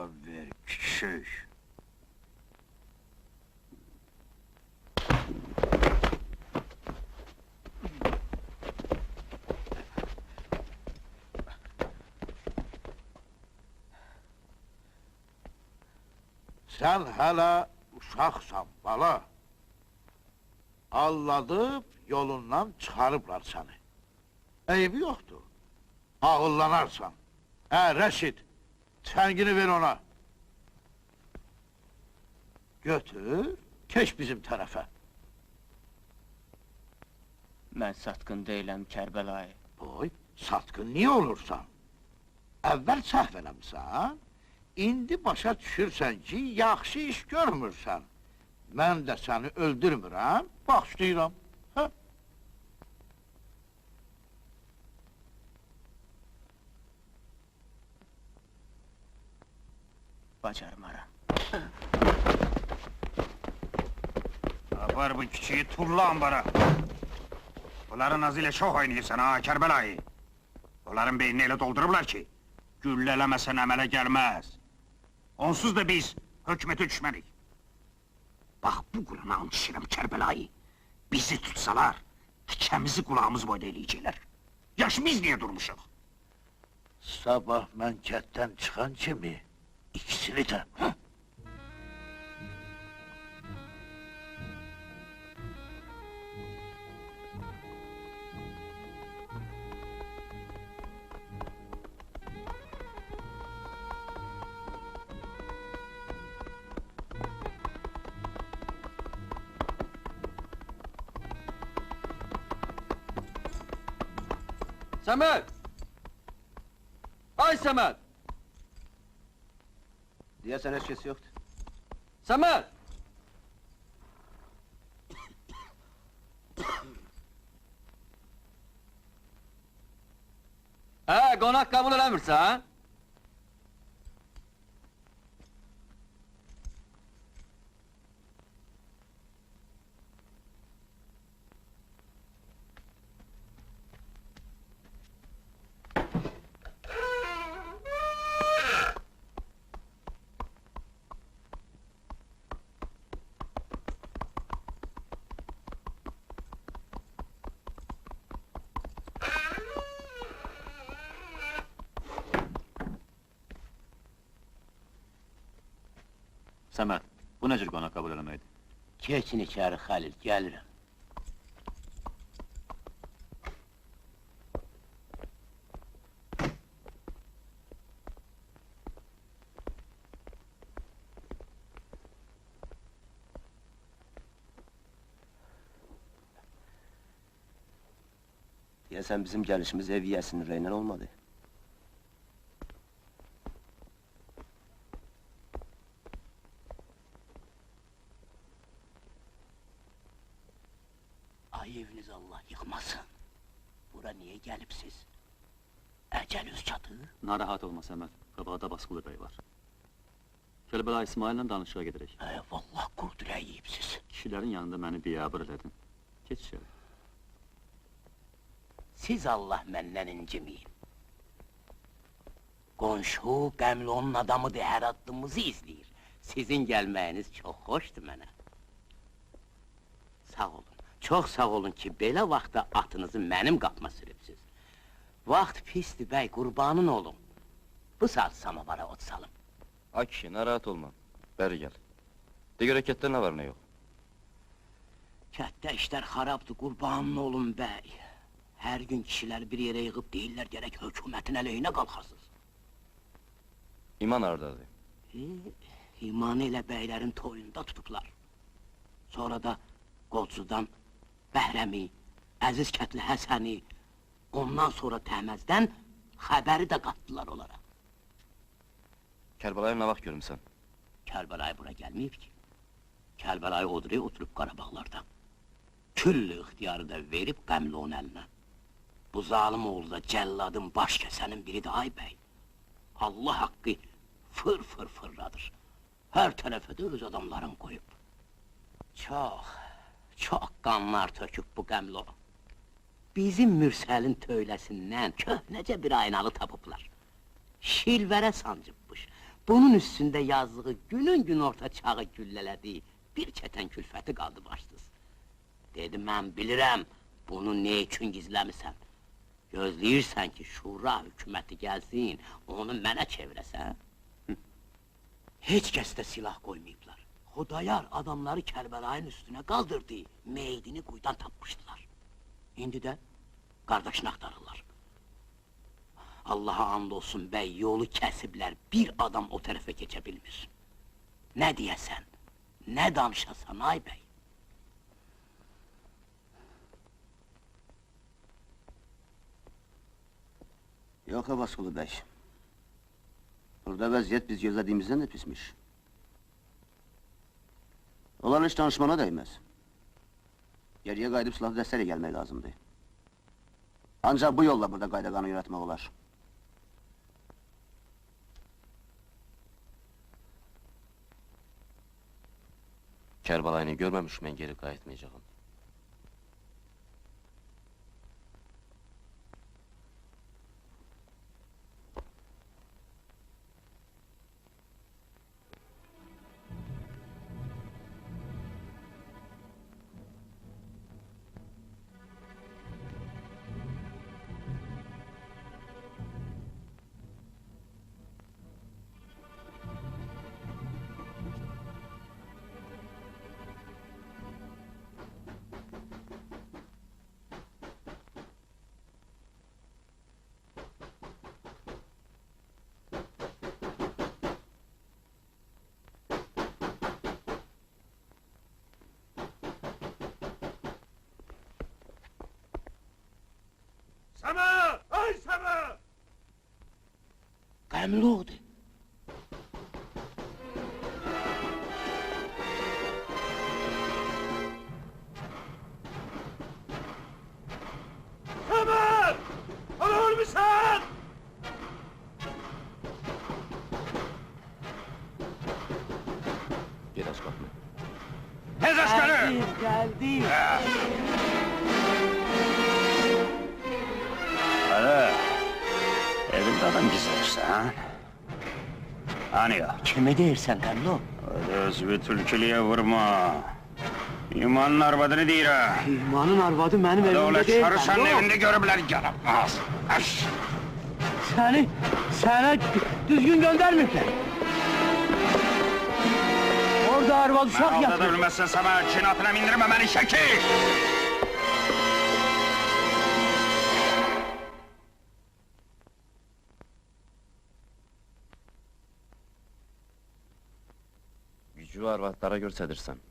Cavab ver, küçük. Sen hala uşaqsan bala. Alladıb yolundan çıxarıblar səni. Eybi yoxdur. Ağıllanarsan. Rəşid, tüfəngini ver ona. Götür, keç bizim tərəfə. Mən satqın deyiləm Kərbəlayı. Boy, satqın niyə olursan? Əvvəl səhv eləmsən, indi başa düşürsən ki, yaxşı iş görmürsən. Mən də səni öldürmürəm, bağışlayıram. Hə? Bacarmaram. Apar bu küçüğü tulla ambara. Bunların azıyla çok oynayırsan ha Kərbəlayı. Onların beynini elə doldurublar ki, güllələməsən əmələ gəlməz. Onsuz da biz hökuməti düşmərik. Bax bu Qurana and içirəm Kərbəlayı. Bizi tutsalar, tikəmizi qulağımız boyda eləyəcəklər. Yaş biz niyə durmuşuq? Sabah mən kətdən çıxan kimi, ikisini də. Hə? Səməd! Ay Səməd! Deyəsən heç kəs yoxdur. Səməd! Qonaq qəbul eləmirsən? Səməd, bu nə cür qonaq qəbul eləməkdir? Keçin içəri Xəlil, gəlirəm. Deyəsən bizim gəlişimiz ev yiyəsinin reyndən olmadı. Ay eviniz Allah yıkmasın. Bura niye gelipsiz? Ecel üz çatır. Narahat olma Səməd, qabağda Basqılı bəy var. Kərbəlayı İsmail'lə danışığa gedirək. Vallahi qurdurə yiyibsiz. Kişilərin yanında məni biabır elədin. Geç içəri. Siz Allah məndən incimeyin. Qonşu, Qəmlonun adamıdır, hər addımımızı izləyir. Sizin gəlməyiniz çox xoşdur mənə. Sağ olun. Çox sağ olun ki, belə vaxtda atınızı mənim qapıma sürübsüz. Vaxt pisdir bəy, qurbanın olum. Bu saat samavara ot salım. Ay kişi, narahat olma. Bəri gəl. De görə kətdə nə var, nə yox? Kətdə işlər xarabdır, qurbanın olum bəy. Hər gün kişilər bir yerə yığıb deyirlər, gərək hökumətin əleyhinə qalxasız. İman haradadır? İmanı elə bəylərin toyunda tutublar. Sonra da Qodzudan Bəhrəmi, Əziz Kətli Həsəni, ondan sonra Təhməzdən xəbəri də qatdılar onlara. Kərbəlayı nə vaxt görmüsən? Kərbəlayı bura gəlməyib ki. Kərbəlayı Odriyə oturub Qarabağlarda. Küllü ixtiyarı da verib Qəmlonun əlinə. Bu zalim oğlu da cəlladın baş kəsənin biridir ay bəy. Allah haqqı fır fırladır. Hər tərəfə də öz adamların qoyub. Çox qanlar töküb bu Qəmlo. Bizim Mürsəlin töyləsindən köhnəcə bir aynalı tapıblar. Şilvərə sancıbmış. Bunun üstündə yazdığı günün gün orta çağı güllələdi, bir kətən külfəti qaldı başsız. Dedi, mən bilirəm, bunu ne üçün gizləmisən? Gözləyirsən ki, şura hökuməti gəlsin, onu mənə çevirəsən? Heç kəsdə silah qoymayıblar. Xudayar adamları Kərbəlayın üstünə qaldırdı, meydini quyudan tapmışdılar. İndi də qardaşını axtarırlar. Allaha and olsun bəy, yolu kəsiblər, bir adam o tərəfə keçə bilmir. Nə deyəsən, nə danışasan ay bəy? Yox, Abbasqulu bəy. Burada vəziyyət biz gözlədiyimizdən də pismiş. Olan iş danışmana dəyməz. Geriyə qayıdıb silahlı dəstəyə gəlmək lazımdır. Ancaq bu yolla burada qayda qanun yaratmaq olar. Kərbalayını görməmiş mən geri qayıtmayacağım. Səmə! Ay Səmə! Qəmli oldu. Səmə! Ana ölmüsən! Bir aç qapını. Tez aç qapını! Gəldi. Hadi, evinde adam gizlersen. Hani ya? Kimi deyirsən, Qəmli? Hadi özü tülkülüye vurma. İmanın arvadını deyir ha. İmanın arvadı mənim Hadi evimdə ola deyil, çarısanın Qəmli. evinde görüblər yaramaz. Aş! Sənə düzgün göndərməyiblər. Orada arvad uşaq Alda da yatır. ölmezsen sana cinatına bindirme beni şekil! Gücü arvadlara görsədirsən.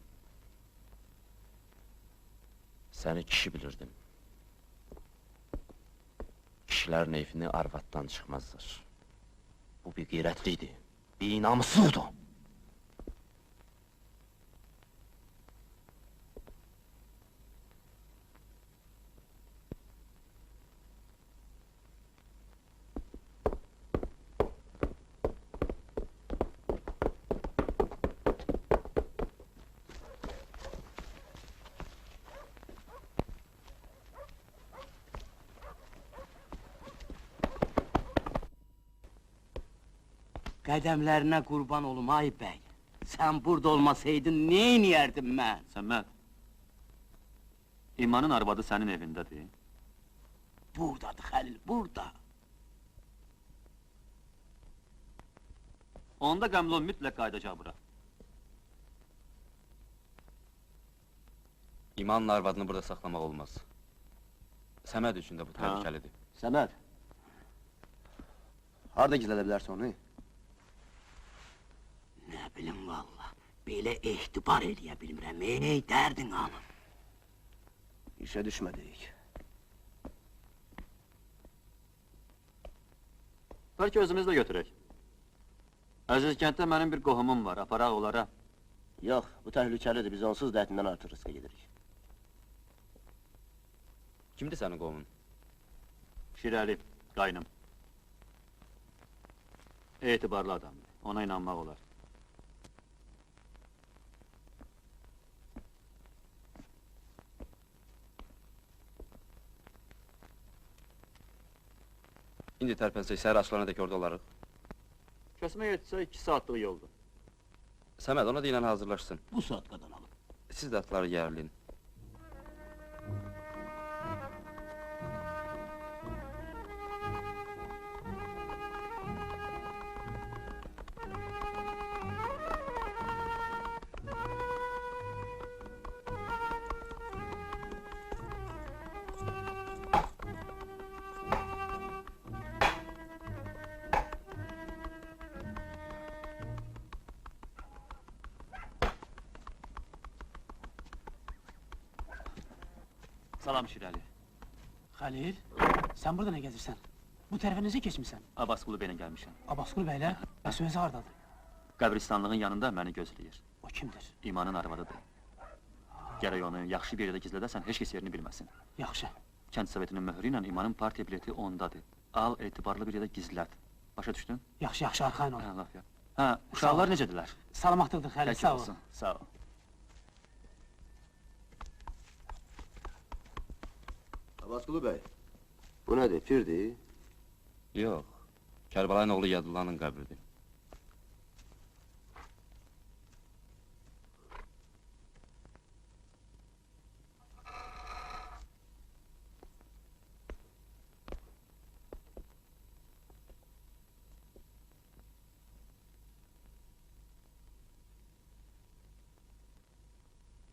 Səni kişi bilirdim. Kişilərin evini arvaddan çıxmazlar. Bu bir qeyrətlidir, bir namusludur. Qədəmlərinə qurban olum ay bəy. Sən burada olmasaydın, ne iniyərdim mən? Səmməd, İmanın arvadı sənin evindədir. Buradadır Xəlil, burada. Onda Qəmlon mütləq qayıdacaq bura. İmanın arvadını burada saxlamaq olmaz. Səməd üçün də bu təhlükəlidir. Səməd. Harda gizlədə bilərsən onu? Nə bilim valla, belə ehtibar eləyə bilmirəm, ey dərdin anım. İşə düşmədik. Bəlkə özümüz də götürək. Əziz kənddə mənim bir qohumum var, aparaq onlara. Yox, bu təhlükəlidir, biz onsuz da ətindən artıq riskə gedirik. Kimdir sənin qohumun? Şirəli, qaynım. Etibarlı adamdır, ona inanmaq olar. İndi tərpənsək, səhər açılana dək orada olarıq. Kəsmə yetsə 2 saatlıq yoldur. Səməd, ona deyilən hazırlaşsın. Bu saat kadar alın. Siz də atları yerləyin. Salam Şirəli. Xəlil, sən burada nə gəzirsən? Bu tərəfə necə keçmisən? Abbasqulu bəylə gəlmişəm. Abbasqulu bəylə, bəs özü hardadır? Qəbristanlığın yanında məni gözləyir. O kimdir? İmanın arvadıdır. Gərək onu yaxşı bir yerdə gizlədəsən, heç kəs yerini bilməsin. Yaxşı. Kənd sovetinin möhrü ilə İmanın partiya bileti ondadır. Al, etibarlı bir yerdə gizlət. Başa düşdün? Yaxşı, yaxşı, arxayın ol. Hə, laf ya. Hə, uşaqlar necədirlər? Salamatlıqdır Xəlil, Peki sağ ol. olsun, sağ ol. Abbasqulu bəy, bu nədir, pirdir? Yox, Kərbəlayın oğlu Yadullanın qəbridir.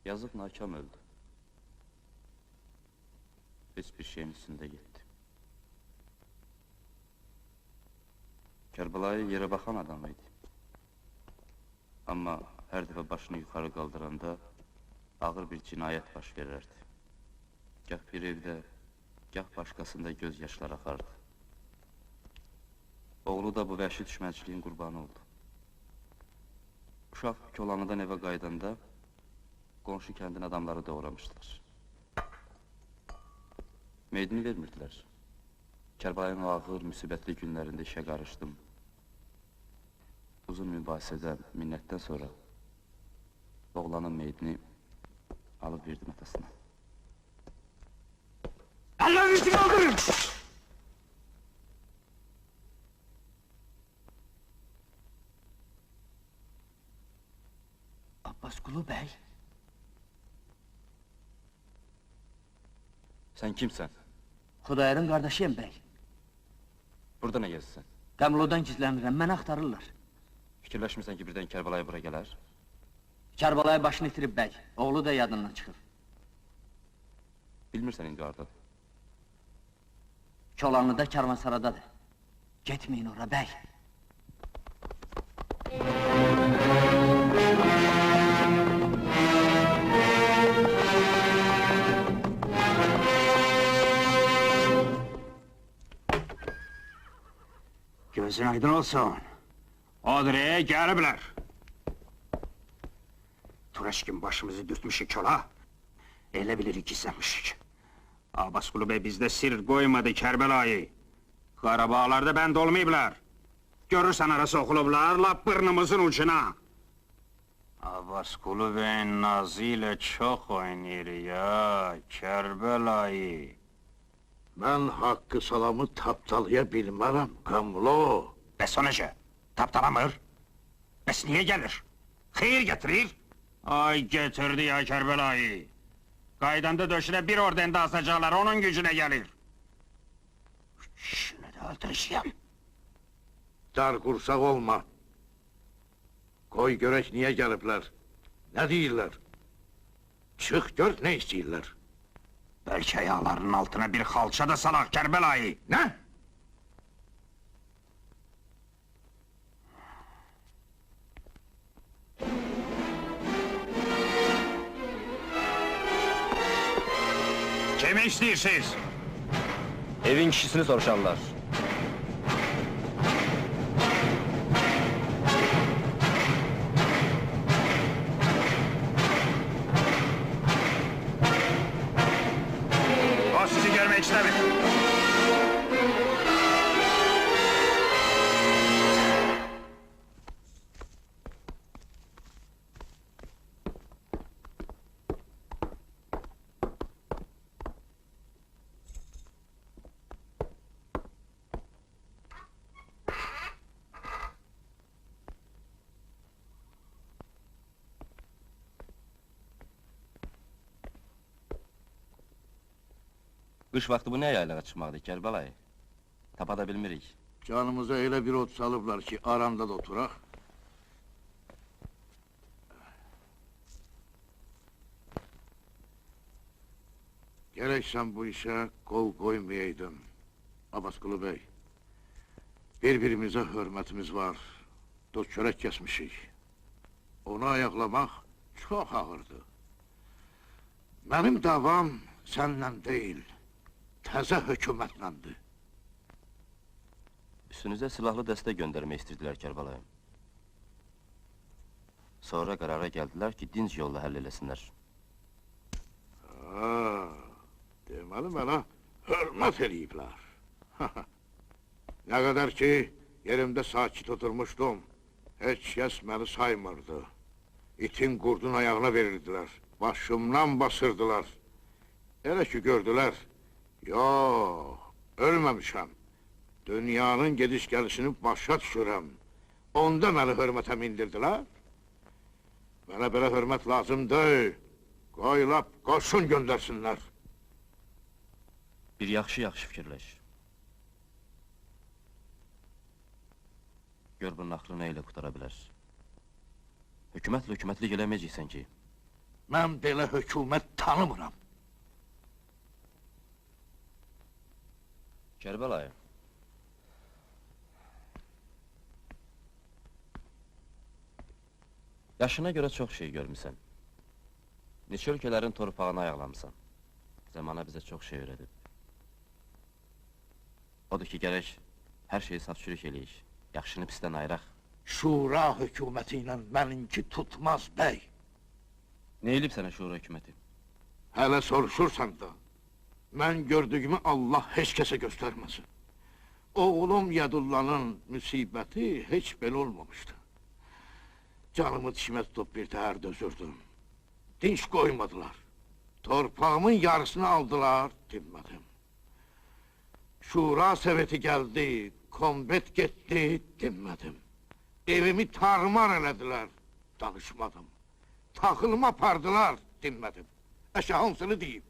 Yazıq nakam öldü. Pis bir şeyin üstündə getdi. Kərbəlayı yerə baxan adam idi. Amma hər dəfə başını yuxarı qaldıranda ağır bir cinayət baş verərdi. Gah bir evdə, gah başqasında göz yaşlar axardı. Oğlu da bu vəhşi düşmənçiliyin qurbanı oldu. Uşaq Kolanıdan evə qaydanda qonşu kəndin adamları doğramışlar. Meydini vermirdilər. Kərbəlayın o ağır, müsibətli günlərində işə qarışdım. Uzun mübahisədən, minnətdən sonra oğlanın meydini alıb verdim atasına. Allah'ın üstünü öldürün! Abbasqulu bəy, Sən kimsən? Xudayarın qardaşıyım bəy. Burada nə gəzirsən? Qəmlodan gizlənirəm, məni axtarırlar. Fikirləşmirsən ki, birdən Kərbəlayı bura gələr? Kərbəlayı başını itirib bəy, oğlu da yadından çıxıb. Bilmirsən indi hardadır? Kolanlıda karvansaradadır. Getməyin ora bəy. Gözün aydın olsun. Odre'ye gəliblər. Tureşkin başımızı dürtmüşük kola. Elə bilirik gizlənmişik. Abbasqulu bəy bizdə sir qoymadı Kərbəlayı. Qarabağlarda bənd olmayıblar. Görürsən arası oxulublar, lap bırnımızın ucuna. Abbasqulu bəyin nazı ilə çox oynayır ya, Kərbəlayı. Mən haqqı salamı taptalaya bilmərəm, Qəmlo. Bəs o necə? Taptalamır? Bəs niyə gəlir? Xeyir gətirir? Ay getirdi ya Kərbəlayı. Qaydanda döşünə bir orden də asacaqlar, onun gücünə gəlir. Şunu da öldürüşəyəm. Dar qursaq olma. Qoy görək niyə gəliblər. Nə deyirlər? Çıx gör nə istəyirlər. Bəlkə yağların altına bir xalça da salaq Kərbəlayı. Nə? Kimi istəyirsiniz? Evin kişisini soruşarlar. O sizi görmək istəmir. Qış vaxtı bu nə yaylağa çıxmaqdır Kərbəlayı? Tapa da bilmirik. Canımıza elə bir ot salıblar ki, aramda da oturaq. Gerek sen bu işe kol koymayaydın, Abbasqulu Bey. Birbirimize hürmetimiz var, dört çörek kesmişik. Onu ayaklamak çok ağırdı. Benim davam seninle değil, təzə hökumətləndi. Üstünüzə silahlı dəstə göndərmək istərdilər Kərbəlayım. Sonra qərara gəldilər ki, dinc yolla həll eləsinlər. Deməli mənə hürmət eləyiblər. Ne kadar ki yerimde sakit oturmuştum, hiç kəs məni saymırdı. İtin qurdun ayağına verirdiler, başımdan basırdılar. Elə ki gördüler, yox, ölməmişəm. Dünyanın gediş gəlişini başa düşürəm. Onda məni hörmətə mindirdilər. Mənə belə hörmət lazım deyil. Qoylap, qoşun göndərsinlər. Bir yaxşı fikirləş. Gör bunun axlı nə ilə qutara bilər. Hökumətlik eləməyəcəksən ki. Mən belə hökumət tanımıram. Kərbəlayı. Yaşına görə çox şey görmüsən. Neçə ölkələrin torpağına ayaqlamısan. Zamana bizə çox şey öyrədib. Odur ki, gərək hər şeyi saf-çürük eləyik. Yaxşını pisdən ayıraq. Şura hökuməti ilə məninki tutmaz bəy. Ne elib sənə şura hökuməti? Hələ soruşursan da, mən gördüyümü Allah heç kəsə göstərməsin. Oğlum Yadullanın müsibəti heç belə olmamışdı. Canımı dişimə tutub bir təhər dözürdüm. Dinç qoymadılar. Torpağımın yarısını aldılar, dinmədim. Şura Soveti gəldi, konvent getdi, dinmədim. Evimi tarmar elədilər, danışmadım. Taxılımı apardılar, dinmədim. Əşə hansını deyim?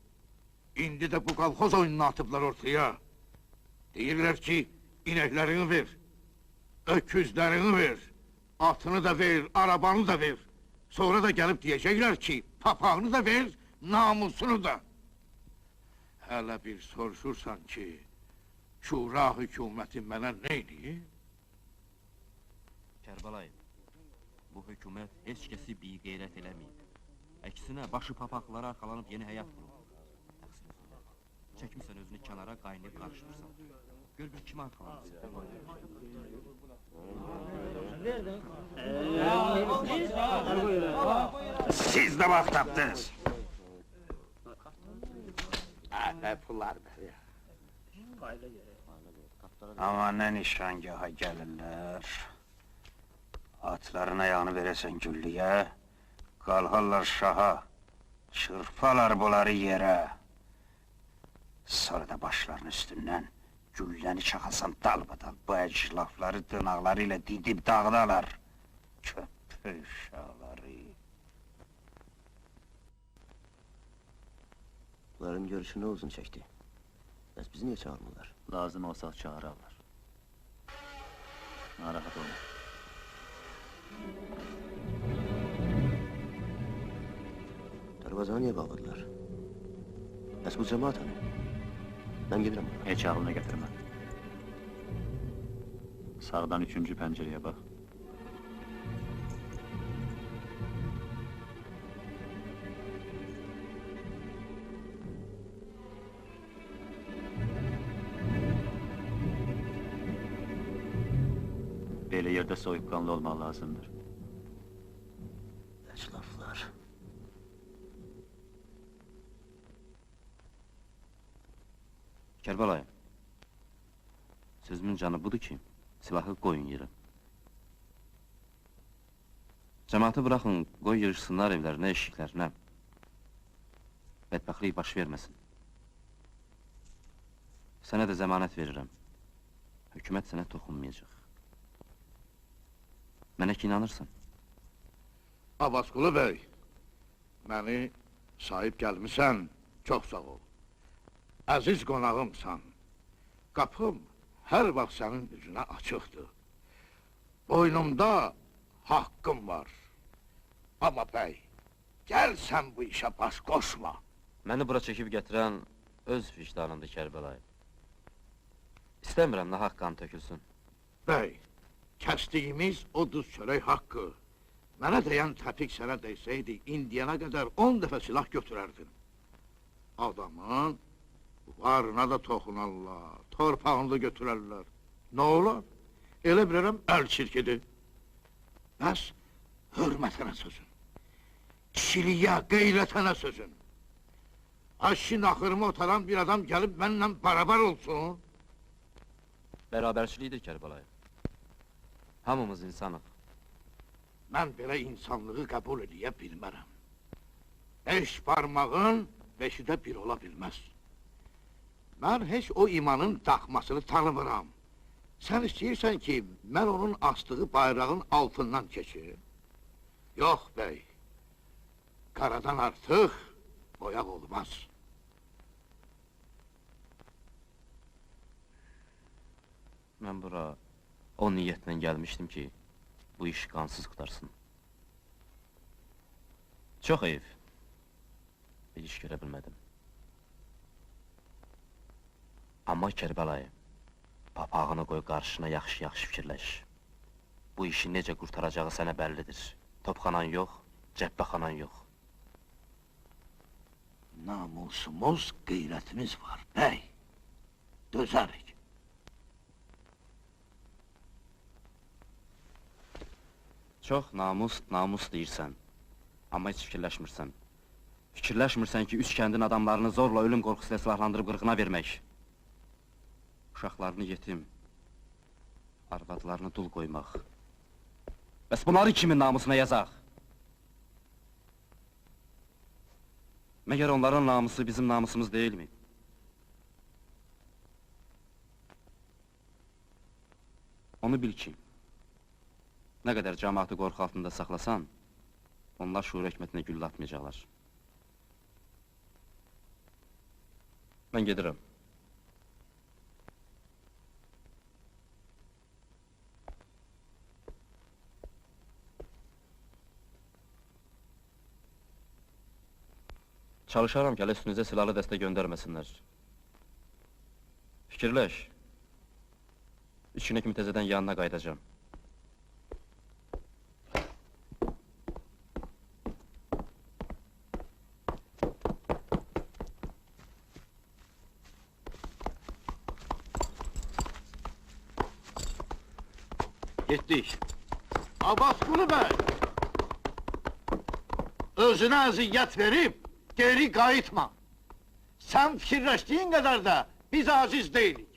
İndi də bu qalxoz oyununu atıblar ortaya. Deyirlər ki, inəklərini ver, öküzlərini ver, atını da ver, arabanı da ver. Sonra da gəlib deyəcəklər ki, papağını da ver, namusunu da. Hələ bir soruşursan ki, Şura hökuməti mənə neydi? Kərbəlayı, bu hökumət heç kəsi bir qeyrət eləməyib. Əksinə, başı papaqlara arxalanıb yeni həyat qurub. Çəkmişsən özünü kənara qaynayıb qarışdırsan. Gör bir kimi arxalanırsan. Siz de bak tapdınız. Pullar be. Ama ne nişangaha gelirler. Atların ayağını veresen güllüye, kalkarlar şaha, çırpalar bunları yere. Sonra da başlarının üstünden gülleni çakasan dalbadal bu eclafları tırnaklarıyla didip dağdalar. Köpü uşaqları. Bunların görüşü ne uzun çekti? Bəs bizi niye çağırmırlar? Lazım olsa çağırarlar. Narahat olma. Darvazanı niye bağladılar? Bəs bu cemaat hani? Ben gedirəm ona. Heç ağlına getirme. Sağdan 3. pencereye bak. Böyle yerde soyukkanlı olmak lazımdır. Eşlaflar. Kərbəlayı, sözümün canı budur ki, silahı qoyun yerə. Cəmaatı bıraxın, qoy yığışsınlar evlərinə, eşiklərinə. Bədbəxtlik baş verməsin. Sənə də zəmanət verirəm. Hökumət sənə toxunmayacaq. Mənə ki inanırsan. Abbasqulu bəy, məni sahib gəlmisən, çox sağ ol. Əziz qonağımsan. Qapım hər vaxt sənin üzünə açıqdır. Boynumda haqqım var. Amma bəy, gəl sən bu işə baş qoşma. Məni bura çəkib gətirən öz vicdanındır Kərbəlayı. İstəmirəm nahaq qan tökülsün. Bəy, kəsdiyimiz o duz çörək haqqı. Mənə deyən təpik sənə deysəydi, indiyana qədər 10 dəfə silah götürərdin. Adamın varına da toxunarlar, torpağını da götürərlər. Nə olar? Elə bilirəm, əl çirkidir. Bəs, hörmətənə sözün. Kişiliyə, qeyrətənə sözün. Aşın axırımı otaran bir adam gəlib mənimlə barabar olsun. Bərabərçilikdir Kərbəlayı. Hamımız insanıq. Mən belə insanlığı qəbul edə bilmərəm. 5 parmağın 5-i də bir ola bilməz. Mən heç o imanın daxmasını tanımıram. Sən istəyirsən ki, mən onun astığı bayrağın altından keçim? Yox, bəy. Qaradan artıq boyaq olmaz. Mən bura o niyyətlə gəlmişdim ki, bu iş qansız qutarsın. Çox heyif. Bir iş görə bilmədim. Amma Kərbəlayı, papağını qoy qarşına yaxşı-yaxşı fikirləş. Bu işi necə qurtaracağı sənə bəllidir. Topxanan yox, cəbbəxanan yox. Namusumuz, qeyrətimiz var, bəy. Dözərik. Çox namus deyirsən. Amma heç fikirləşmirsən. Fikirləşmirsən ki, üç kəndin adamlarını zorla ölüm qorxusuyla silahlandırıb qırğına vermək. Uşaqlarını yetim, arvadlarını dul qoymaq. Bəs bunları kimin namusuna yazaq? Məgər onların namusu bizim namusumuz deyilmi? Onu bil ki, nə qədər cəmaatı qorxu altında saxlasan, onlar şuur hökmətinə güllə atmayacaqlar. Mən gedirəm. Çalışaram ki, hələ üstünüzə silahlı dəstə göndərməsinlər. Fikirləş. 3 günə kimi təzədən yanına qayıdacam. Getdik. Abbasqulu bəy! Özünə əziyyət verib, geri qayıtma. Sən fikirləşdiyin qədər də biz aziz deyilik.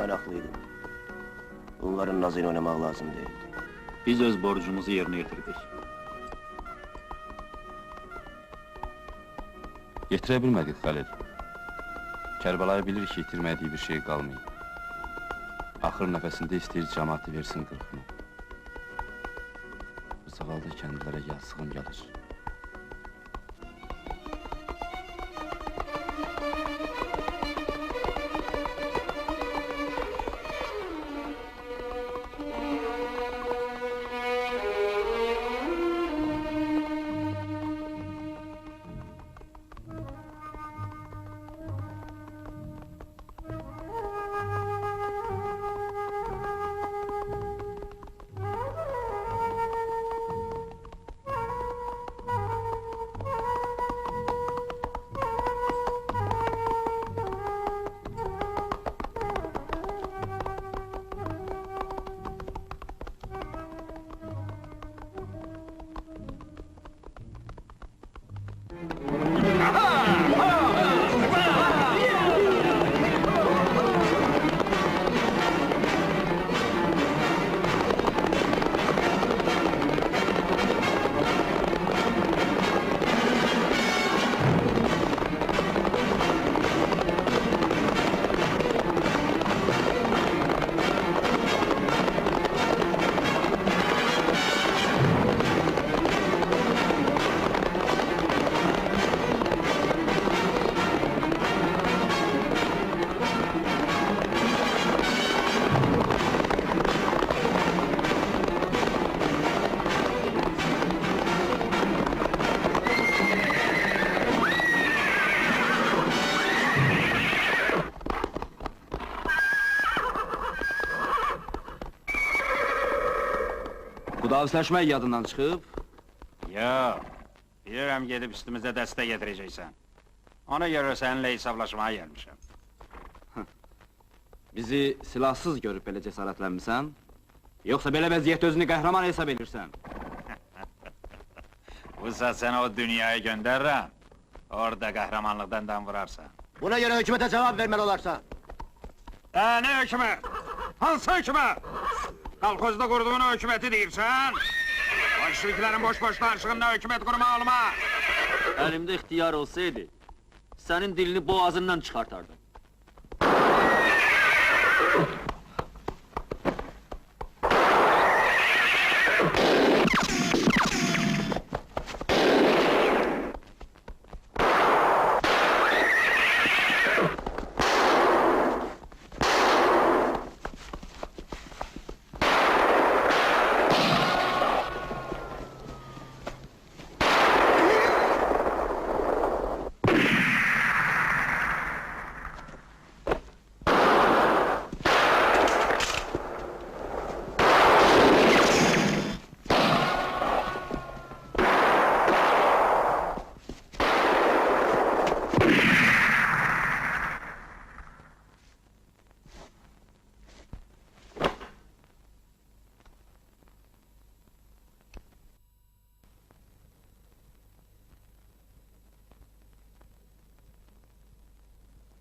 Mən haqlıydım. Onların nazıyla oynamaq lazım deyildi. Biz öz borcumuzu yerinə yetirdik. Yetirə bilmədik Xəlil. Kərbəlayı bilir ki, itirmədiyi bir şey qalmayıb. Axır nəfəsində istəyir cəmaatı versin qırxını. Bu zavallı kəndlərə yazığım gəlir. Qudavizləşmək yadından çıxıb. Yox, bilirəm gedib üstümüzə dəstə getirəcəksən. Ona görə səninlə hesablaşmaya gəlmişəm. Bizi silahsız görüb belə cəsarətlənmisən? Yoxsa belə vəziyyətdə özünü qəhrəman hesab edirsən? Bu saat səni o dünyaya göndərirəm. Orada qəhrəmanlıqdan dam vurarsan. Buna görə hökumətə cavab verməli olarsan. Ne hökumət? Hansı hökumət? Kolxozda qurduğun hökuməti deyirsən? Bolşeviklərin boş-boş danışığında hökumət qurmaq olmaz. Əlimdə ixtiyar olsaydı, sənin dilini boğazından çıxartardım.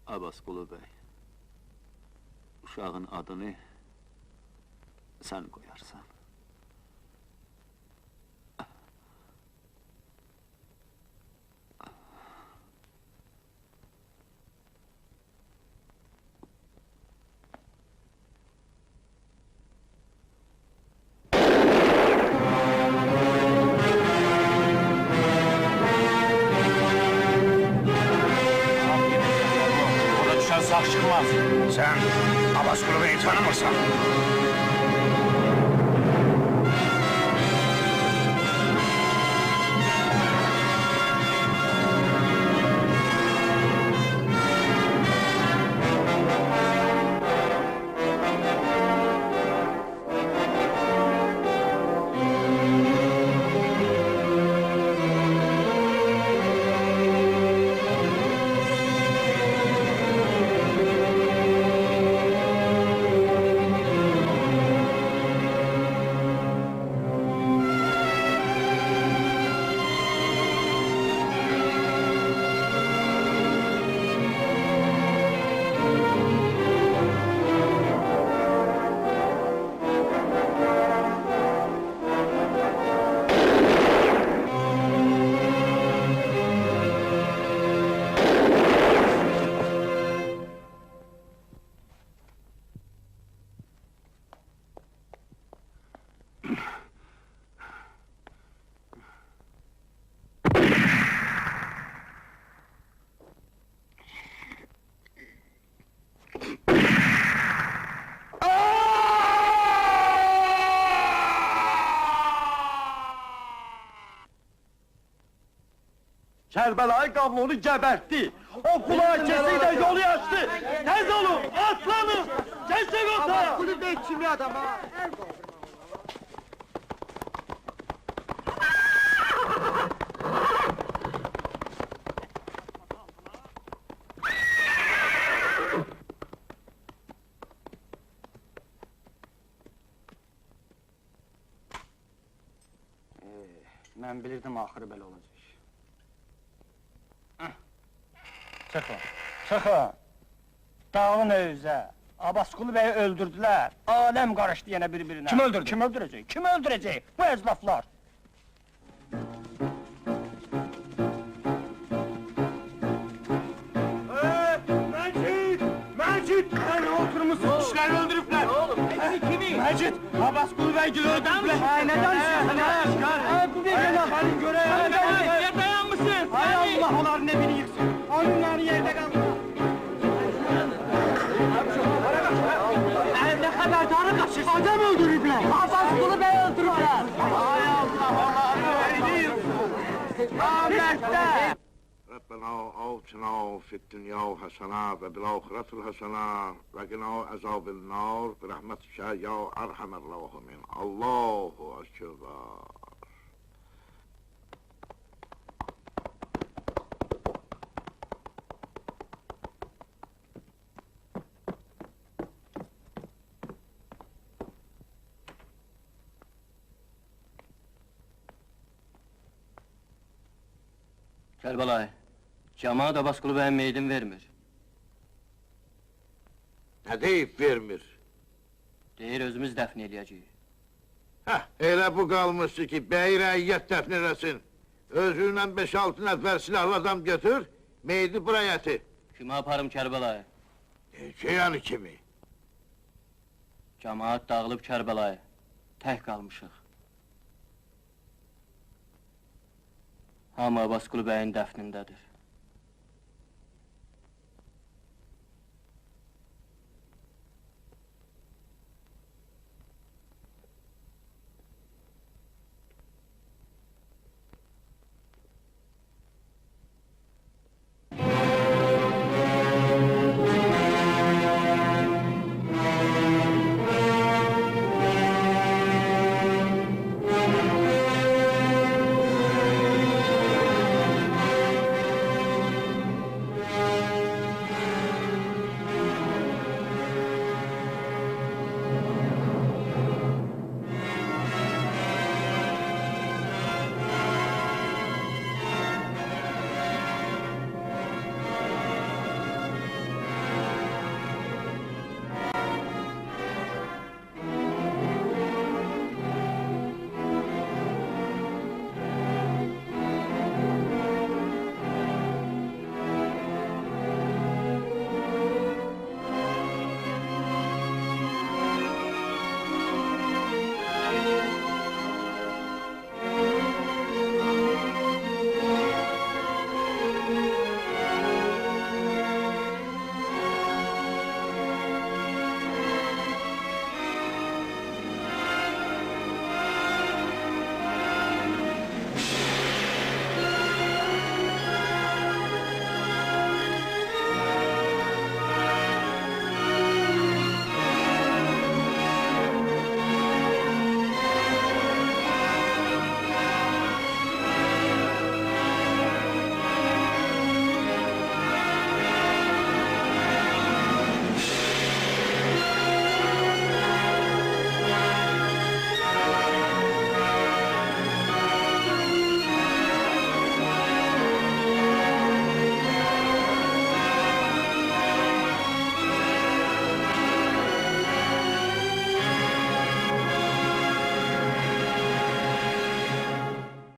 Abbasqulu bəy, uşağın adını sən qoyarsan. Sağ çıkmaz. Sen Abbasqulu Bey'i tanımırsan. Kərbəlayı Qablonu gəbərtdi. O kulakesiyle yolu açtı. Tez olun, aslanım! Geçin ota! Abbasqulu Bey kimi adam ha? Mən bilirdim axırı belə olacaq. Çıxın, çıxın! Dağılın övzə! Abbasqulu Bey'i öldürdülər! Aləm qarışdı yenə bir-birinə! Kim öldürdü? Kim öldürəcək? Kim öldürəcək? Bu əzlaflar! Məcid! Məcid! Sən oturmuşsun, kişiləri öldürüblər! Ne oğlum? Kimi? Məcid! Abbasqulu Beygil öldürüblər! Ay, ne danışıyorsun? Bu bir yana! Hadi göreyim! Niye dayanmışsın? Hay Allah, onları ne bilirsin? Onları yerde kalmış! Ne haberdarı kaçır? Adam öldürüblər! Abbasqulu Bey öldürüblər! Hay Allah, onları öldürüblər! Ahmet'te! ربنا آتنا في الدنيا حسنة وفي الآخرة حسنة وقنا عذاب النار برحمتك يا أرحم الراحمين. الله أكبر. Kərbəlayı, cəmaat Abbasqulu bəyin meydin vermir. Ne deyip vermir? Deyir, özümüz dəfn eləyəcəyik. Heh, elə bu qalmışdı ki, bəy rəiyyət dəfn eləsin. Özüylə 5-6 nəfər silahlı adam götür, meydi buraya yatır. Kimi aparım Kərbəlayı? Yani kimi? Cəmaat dağılıb Kərbəlayı, tək qalmışıq. Hamı Abbasqulu bəyin dəfnindədir.